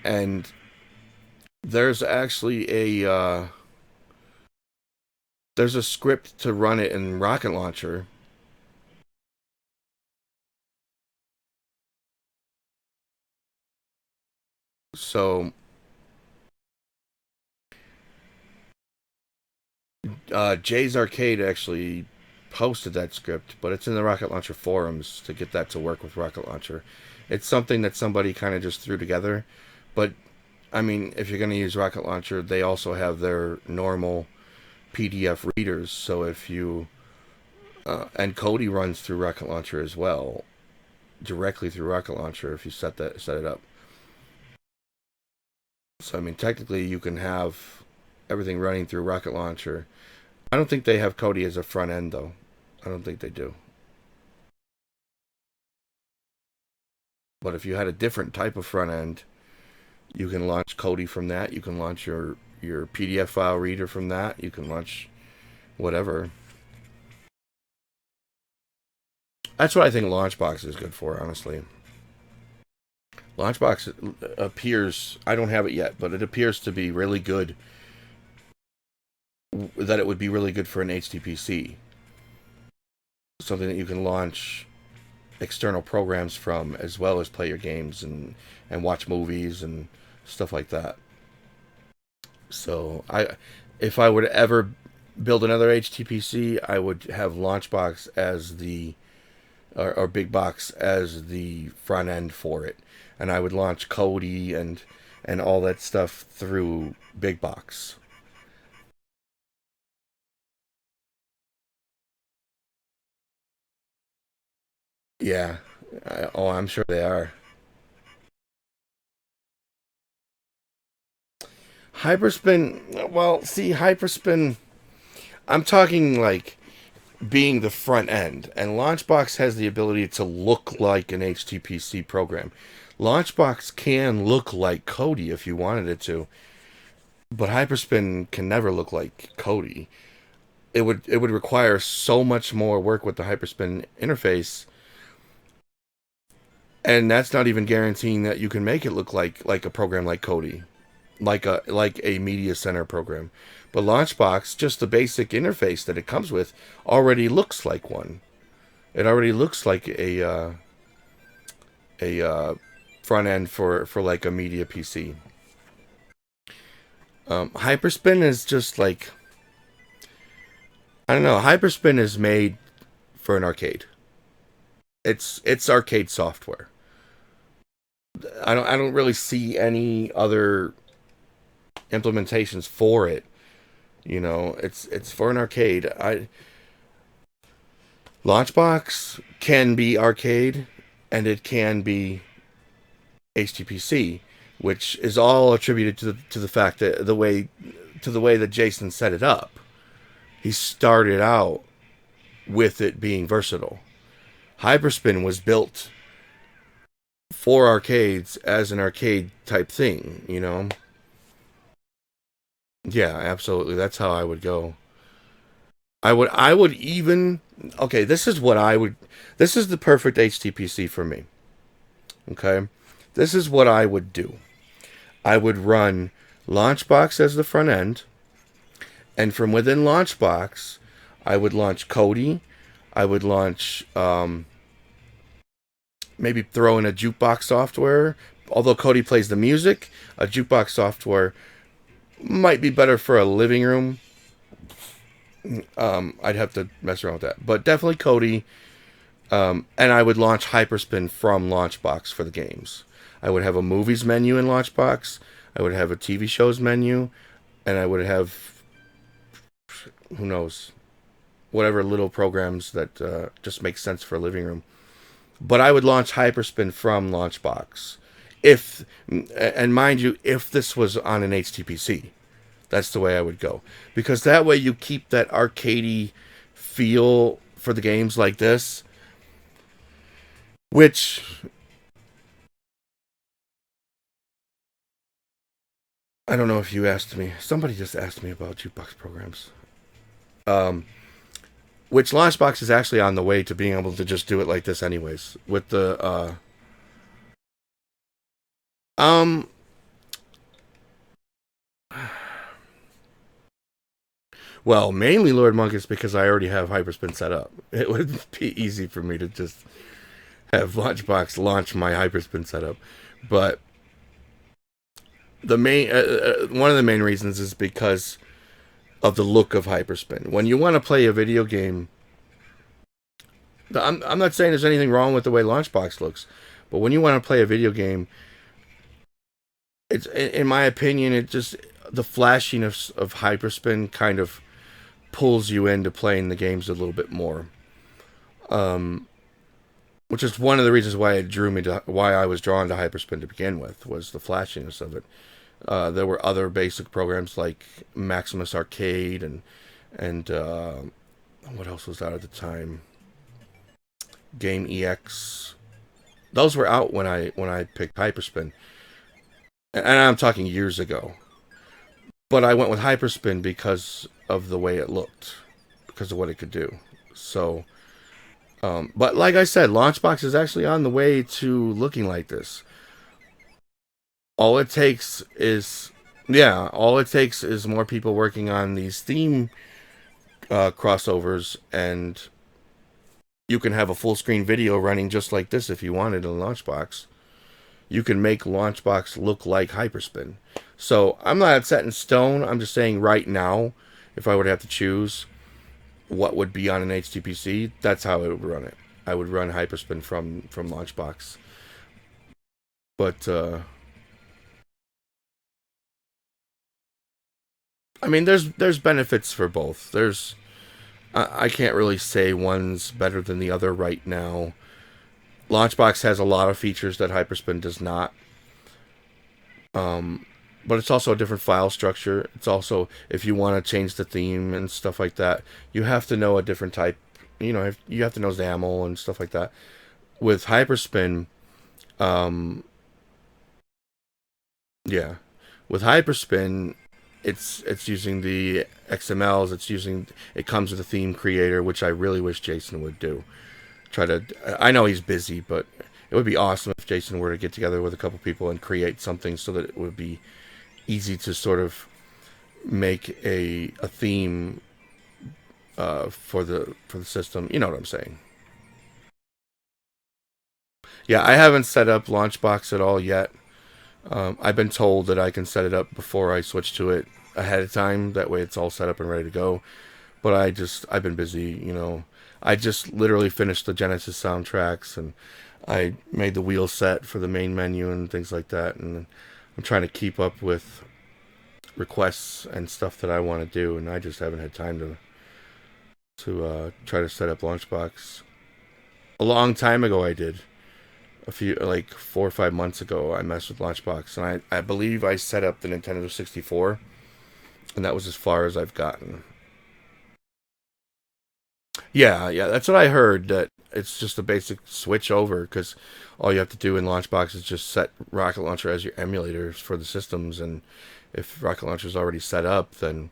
And there's actually there's a script to run it in Rocket Launcher. So Jay's Arcade actually posted that script, but it's in the Rocket Launcher forums to get that to work with Rocket Launcher. It's something that somebody kind of just threw together. But I mean, if you're going to use Rocket Launcher, they also have their normal PDF readers. So if you and Kodi runs through Rocket Launcher as well, directly through Rocket Launcher if you set it up. So I mean, technically, you can have everything running through Rocket Launcher. I don't think they have Kodi as a front end though. I don't think they do. But if you had a different type of front end, you can launch Kodi from that. You can launch your PDF file reader from that. You can launch whatever. That's what I think Launchbox is good for, honestly. Launchbox appears, I don't have it yet, but it appears to be really good. That it would be really good for an HTPC. Something that you can launch external programs from as well as play your games and watch movies and stuff like that. So if I would ever build another HTPC, I would have Launchbox as the or Big Box as the front end for it, and I would launch Kodi and all that stuff through Big Box. Yeah. Oh, I'm sure they are. Hyperspin. Well, see, Hyperspin. I'm talking like being the front end, and Launchbox has the ability to look like an HTPC program. Launchbox can look like Kodi if you wanted it to, but Hyperspin can never look like Kodi. It would require so much more work with the Hyperspin interface, and that's not even guaranteeing that you can make it look like a program like Kodi, like a media center program. But Launchbox, just the basic interface that it comes with, already looks like one. It already looks like a front end for like a media PC. Hyperspin is just like, I don't know. Hyperspin is made for an arcade. It's arcade software. I don't really see any other implementations for it. You know, it's for an arcade. I Launchbox can be arcade, and it can be HTPC, which is all attributed to the fact that the way that Jason set it up. He started out with it being versatile. Hyperspin was built for arcades as an arcade type thing, you know? Yeah, absolutely. That's how I would go. I would even okay, this is the perfect HTPC for me. Okay? This is what I would do. I would run Launchbox as the front end, and from within Launchbox, I would launch Kodi. I would launch maybe throw in a jukebox software. Although Kodi plays the music, a jukebox software might be better for a living room. I'd have to mess around with that, but definitely Kodi. And I would launch Hyperspin from Launchbox for the games. I would have a movies menu in Launchbox. I would have a TV shows menu, and I would have who knows whatever little programs that just make sense for a living room. But I would launch Hyperspin from Launchbox. If and mind you, if this was on an HTPC, that's the way I would go, because that way you keep that arcadey feel for the games like this, which I don't know if you asked me. Somebody just asked me about jukebox programs. Um, which Launchbox is actually on the way to being able to just do it like this, anyways. With the um, well, mainly Lord Monkus because I already have Hyperspin set up. It would be easy for me to just have Launchbox launch my Hyperspin setup, but the main one of the main reasons is because of the look of Hyperspin. When you want to play a video game, I'm not saying there's anything wrong with the way Launchbox looks, but when you want to play a video game, it's in my opinion, it just the flashiness of Hyperspin kind of pulls you into playing the games a little bit more. Which is one of the reasons why it drew me to why I was drawn to Hyperspin to begin with was the flashiness of it. There were other basic programs like Maximus Arcade and what else was out at the time? Game EX. Those were out when I picked Hyperspin, and I'm talking years ago. But I went with Hyperspin because of the way it looked, because of what it could do. So, but like I said, Launchbox is actually on the way to looking like this. All it takes is, yeah, all it takes is more people working on these theme crossovers, and you can have a full screen video running just like this if you wanted in Launchbox. You can make Launchbox look like Hyperspin. So I'm not set in stone. I'm just saying right now, if I would have to choose what would be on an HTPC, that's how I would run it. I would run Hyperspin from Launchbox. But I mean, there's benefits for both. I can't really say one's better than the other right now. Launchbox has a lot of features that Hyperspin does not. But it's also a different file structure. It's also, if you want to change the theme and stuff like that, you have to know a different type. You know, you have to know XAML and stuff like that. With Hyperspin, yeah, with Hyperspin, it's using the XMLs. It comes with a theme creator, which I really wish Jason would do. Try to. I know he's busy, but it would be awesome if Jason were to get together with a couple people and create something so that it would be easy to sort of make a theme for the system. You know what I'm saying? Yeah, I haven't set up Launchbox at all yet. I've been told that I can set it up before I switch to it ahead of time. That way, it's all set up and ready to go. But I've been busy. You know, I just literally finished the Genesis soundtracks, and I made the wheel set for the main menu and things like that. And I'm trying to keep up with requests and stuff that I want to do, and I just haven't had time to try to set up Launchbox. A long time ago, I did. A few, like 4 or 5 months ago, I messed with Launchbox, and I believe I set up the Nintendo 64, and that was as far as I've gotten. Yeah, that's what I heard. That it's just a basic switch over because all you have to do in Launchbox is just set Rocket Launcher as your emulators for the systems, and if Rocket Launcher is already set up, then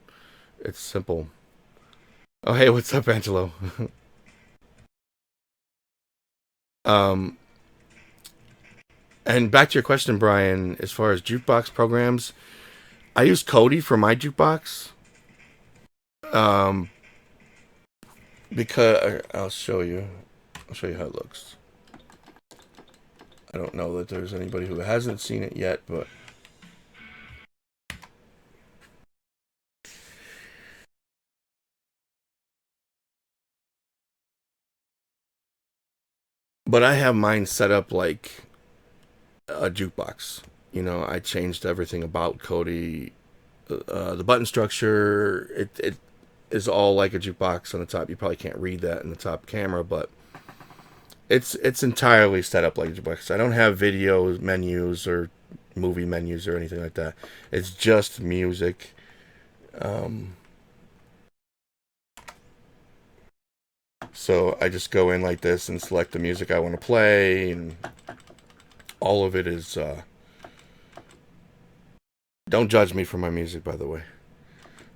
it's simple. Oh, hey, what's up, Angelo? um, and back to your question, Brian. As far as jukebox programs, I use Kodi for my jukebox. Um, because I'll show you. I'll show you how it looks. I don't know that there's anybody who hasn't seen it yet, but I have mine set up like a jukebox. You know, I changed everything about Kodi. The button structure, it is all like a jukebox on the top. You probably can't read that in the top camera, but it's entirely set up like a jukebox. I don't have video menus or movie menus or anything like that. It's just music. Um, so I just go in like this and select the music I want to play, and all of it is Don't judge me for my music, by the way.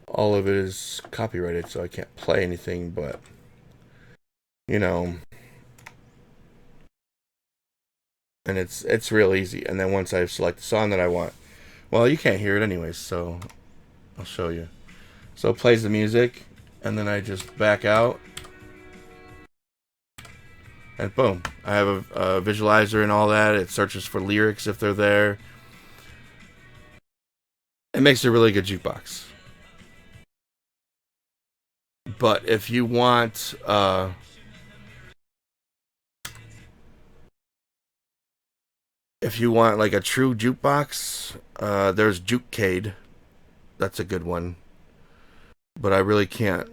All of it is copyrighted, so I can't play anything, but, you know, and it's real easy. And then once I select the song that I want, well, you can't hear it anyways, so I'll show you. So it plays the music, and then I just back out, and boom, I have a visualizer and all that. It searches for lyrics if they're there. It makes a really good jukebox. But if you want like a true jukebox, there's Jukecade. That's a good one. But I really can't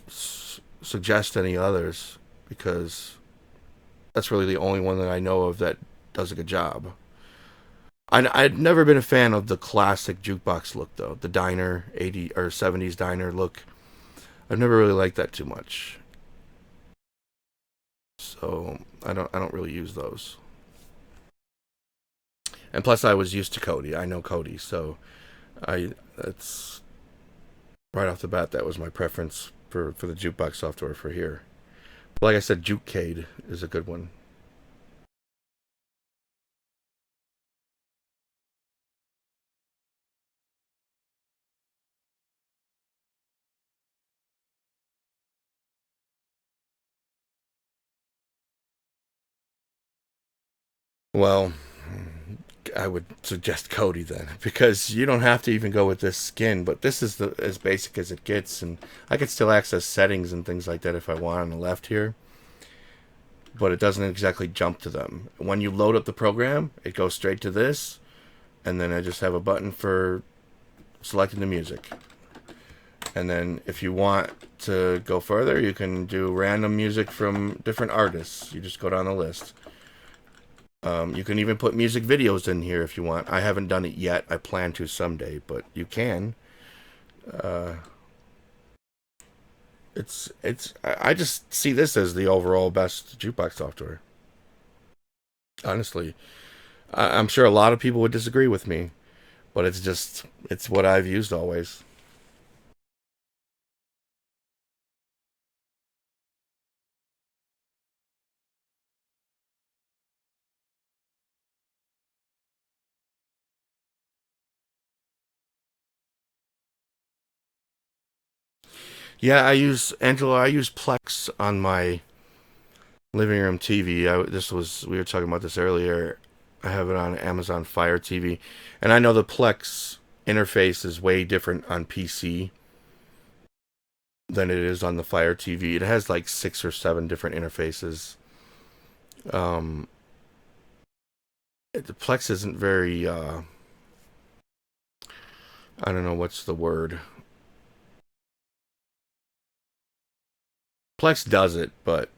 suggest any others because that's really the only one that I know of that does a good job. I'd never been a fan of the classic jukebox look though, the diner 80 or 70s diner look. I've never really liked that too much, so I don't really use those. And plus, I was used to Cody. I know Cody, so I that's right off the bat. That was my preference for the jukebox software for here. But like I said, Jukecade is a good one. Well, I would suggest Cody then, because you don't have to even go with this skin, but this is the as basic as it gets, and I can still access settings and things like that if I want on the left here, but it doesn't exactly jump to them. When you load up the program, it goes straight to this, and then I just have a button for selecting the music. And then if you want to go further, you can do random music from different artists. You just go down the list. You can even put music videos in here if you want. I haven't done it yet. I plan to someday, but you can. Uh, I just see this as the overall best jukebox software. Honestly, I'm sure a lot of people would disagree with me, but it's what I've used always. Yeah, I use Angela. I use Plex on my living room TV. This was we were talking about this earlier. I have it on Amazon Fire TV, and I know the Plex interface is way different on PC than it is on the Fire TV. It has like 6 or 7 different interfaces. Um, the Plex isn't very. I don't know what's the word. Plex does it, but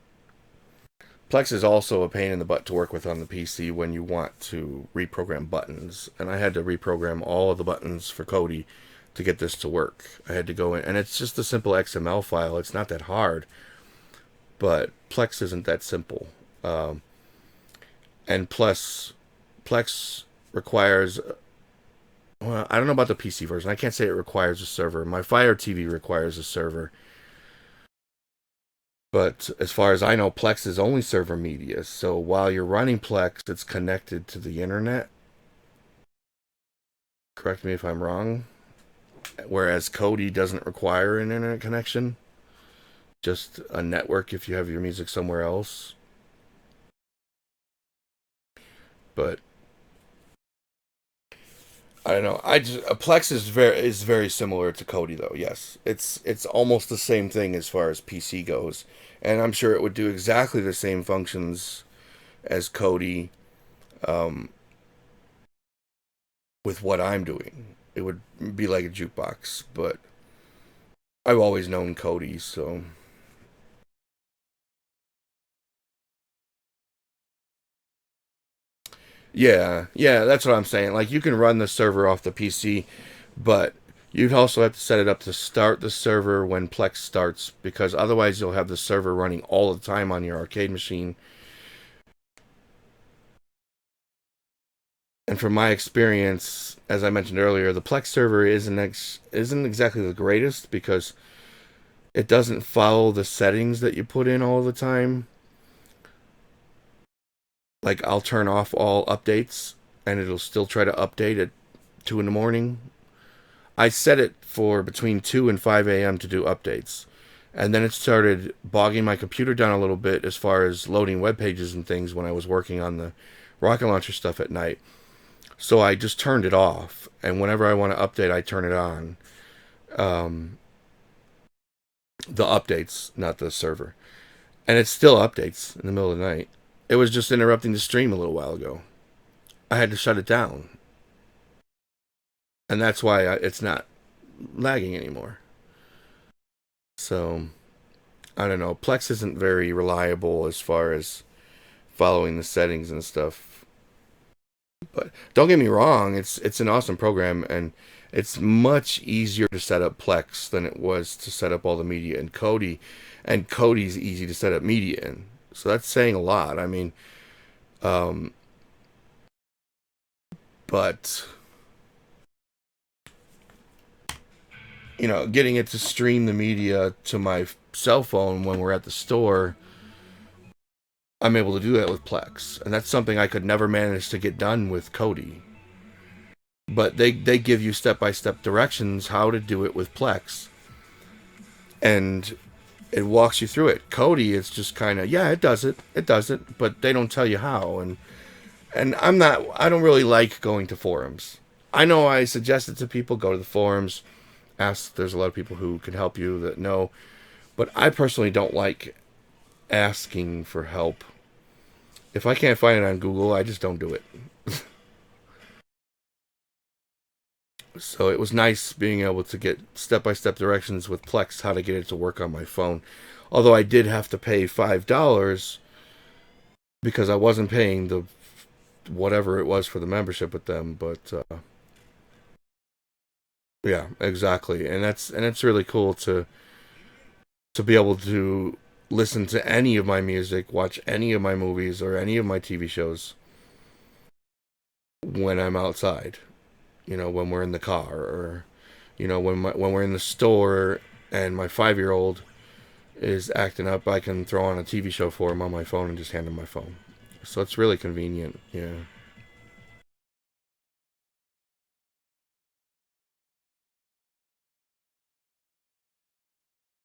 Plex is also a pain in the butt to work with on the PC when you want to reprogram buttons. And I had to reprogram all of the buttons for Kodi to get this to work. I had to go in, and it's just a simple XML file. It's not that hard, but Plex isn't that simple. Um, and plus, Plex requires. Well, I don't know about the PC version. I can't say it requires a server. My Fire TV requires a server. But as far as I know, Plex is only server media. So while you're running Plex, it's connected to the internet. Correct me if I'm wrong. Whereas Kodi doesn't require an internet connection, just a network if you have your music somewhere else. But I don't know. I just Plex is very similar to Kodi though. Yes, it's almost the same thing as far as PC goes, and I'm sure it would do exactly the same functions as Kodi um, with what I'm doing. It would be like a jukebox, but I've always known Kodi, so yeah, that's what I'm saying. Like you can run the server off the PC, but you'd also have to set it up to start the server when Plex starts, because otherwise you'll have the server running all the time on your arcade machine. And from my experience, as I mentioned earlier, the Plex server isn't exactly the greatest because it doesn't follow the settings that you put in all the time. Like I'll turn off all updates and it'll still try to update at 2 in the morning. I set it for between 2 and 5 a.m. to do updates. And then it started bogging my computer down a little bit as far as loading web pages and things when I was working on the rocket launcher stuff at night. So I just turned it off. And whenever I want to update, I turn it on. Um, the updates, not the server. And it still updates in the middle of the night. It was just interrupting the stream a little while ago. I had to shut it down. And that's why it's not lagging anymore. So, I don't know. Plex isn't very reliable as far as following the settings and stuff. But don't get me wrong, it's an awesome program and it's much easier to set up Plex than it was to set up all the media in Kodi. And Kodi's easy to set up media in. So that's saying a lot. I mean, um, but getting it to stream the media to my cell phone when we're at the store, I'm able to do that with Plex. And that's something I could never manage to get done with Kodi. But they give you step-by-step directions how to do it with Plex. And it walks you through it. Kodi, it's just kind of, yeah, it does it, but they don't tell you how. And I don't really like going to forums. I know I suggest it to people, go to the forums, ask, there's a lot of people who can help you that know, but I personally don't like asking for help. If I can't find it on Google, I just don't do it. So it was nice being able to get step-by-step directions with Plex how to get it to work on my phone. Although I did have to pay $5 because I wasn't paying the whatever it was for the membership with them, but yeah, exactly. And it's really cool to be able to listen to any of my music, watch any of my movies or any of my TV shows when I'm outside. When we're in the car or when we're in the store and my 5-year-old is acting up, I can throw on a TV show for him on my phone and just hand him my phone. So it's really convenient. Yeah.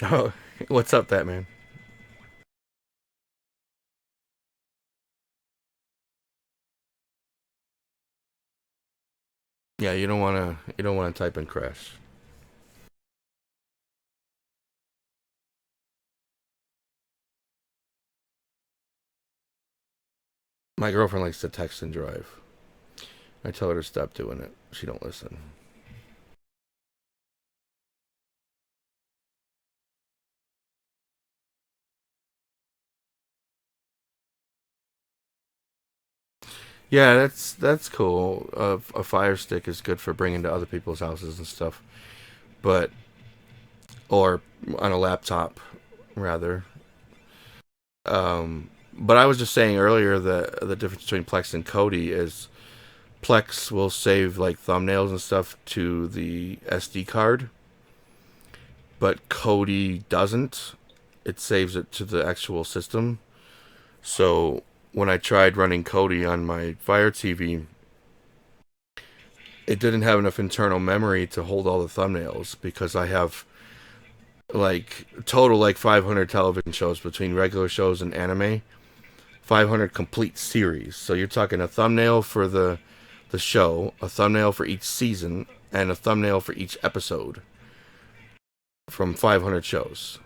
Oh, what's up, that man? Yeah, you don't want to type in crash. My girlfriend likes to text and drive. I tell her to stop doing it. She don't listen. Yeah, that's cool. A fire stick is good for bringing to other people's houses and stuff, but or on a laptop rather. But I was just saying earlier that the difference between Plex and Kodi is Plex will save like thumbnails and stuff to the SD card, but Kodi doesn't. It saves it to the actual system. So when I tried running Kodi on my Fire TV, it didn't have enough internal memory to hold all the thumbnails because I have like total like 500 television shows between regular shows and anime. 500 complete series. So you're talking a thumbnail for the show, a thumbnail for each season, and a thumbnail for each episode from 500 shows.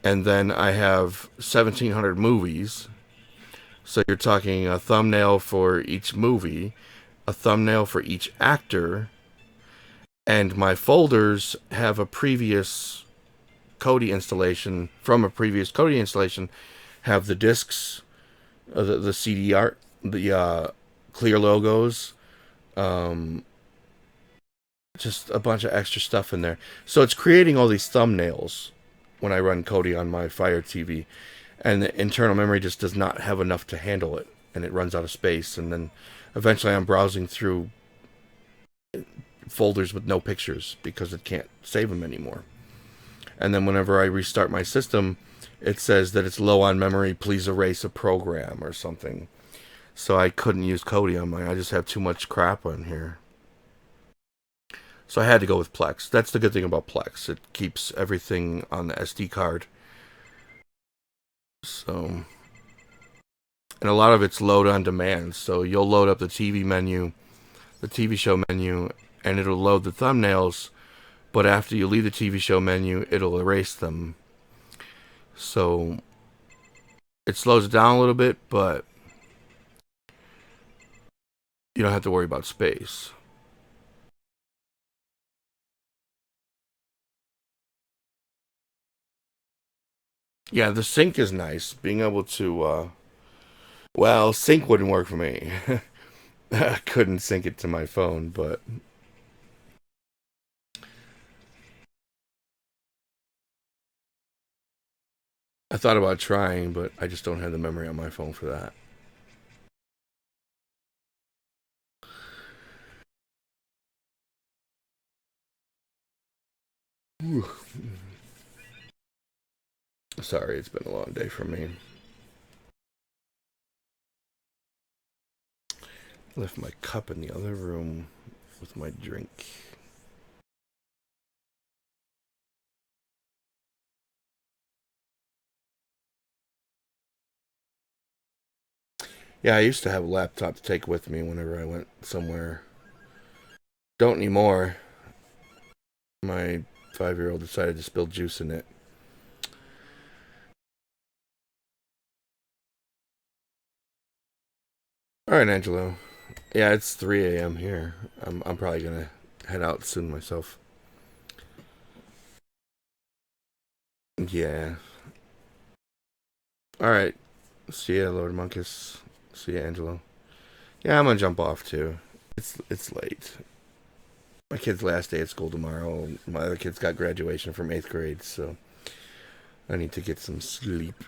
And then I have 1,700 movies. So you're talking a thumbnail for each movie, a thumbnail for each actor, and my folders have a previous Kodi installation from a previous Kodi installation, have the discs, the CD art, the clear logos, um, just a bunch of extra stuff in there. So it's creating all these thumbnails when I run Kodi on my Fire TV, and the internal memory just does not have enough to handle it. and it runs out of space, and then eventually I'm browsing through folders with no pictures because it can't save them anymore. And then whenever I restart my system, it says that it's low on memory, please erase a program or something. So I couldn't use Kodi on mine. I just have too much crap on here. So I had to go with Plex. That's the good thing about Plex. It keeps everything on the SD card. So, and a lot of it's load on demand. So you'll load up the TV menu, the TV show menu, and it'll load the thumbnails. But after you leave the TV show menu, it'll erase them. So it slows it down a little bit, but you don't have to worry about space. Yeah, the sync is nice. Being able to, well, sync wouldn't work for me. I couldn't sync it to my phone, but I thought about trying, but I just don't have the memory on my phone for that. Whew. Sorry, it's been a long day for me. Left my cup in the other room with my drink. Yeah, I used to have a laptop to take with me whenever I went somewhere. Don't anymore. My 5-year-old decided to spill juice in it. All right, Angelo. Yeah, it's 3 a.m. here. I'm probably gonna head out soon myself. Yeah. All right. See ya, Lord Monkus. See ya, Angelo. Yeah, I'm gonna jump off too. It's late. My kid's last day at school tomorrow. My other kid's got graduation from 8th grade, so I need to get some sleep.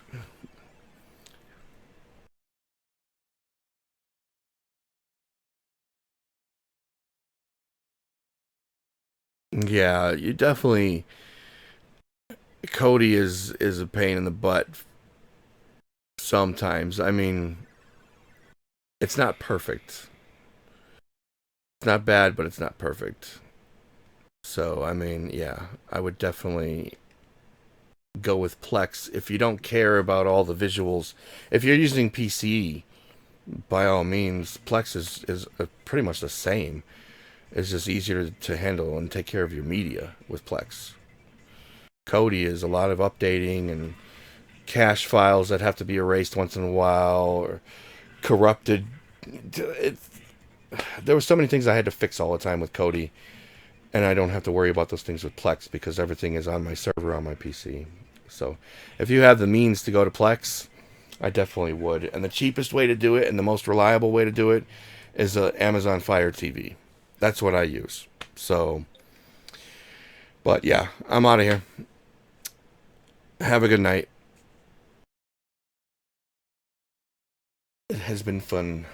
Yeah, you definitely. Kodi is a pain in the butt sometimes. I mean, it's not perfect. It's not bad, but it's not perfect. So, I mean, yeah, I would definitely go with Plex if you don't care about all the visuals. If you're using PC, by all means, Plex is pretty much the same. It's just easier to handle and take care of your media with Plex. Kodi is a lot of updating and cache files that have to be erased once in a while or corrupted. It, there were so many things I had to fix all the time with Kodi, and I don't have to worry about those things with Plex because everything is on my server on my PC. So, if you have the means to go to Plex, I definitely would. And the cheapest way to do it and the most reliable way to do it is Amazon Fire TV. That's what I use. So, but yeah, I'm out of here. Have a good night. It has been fun.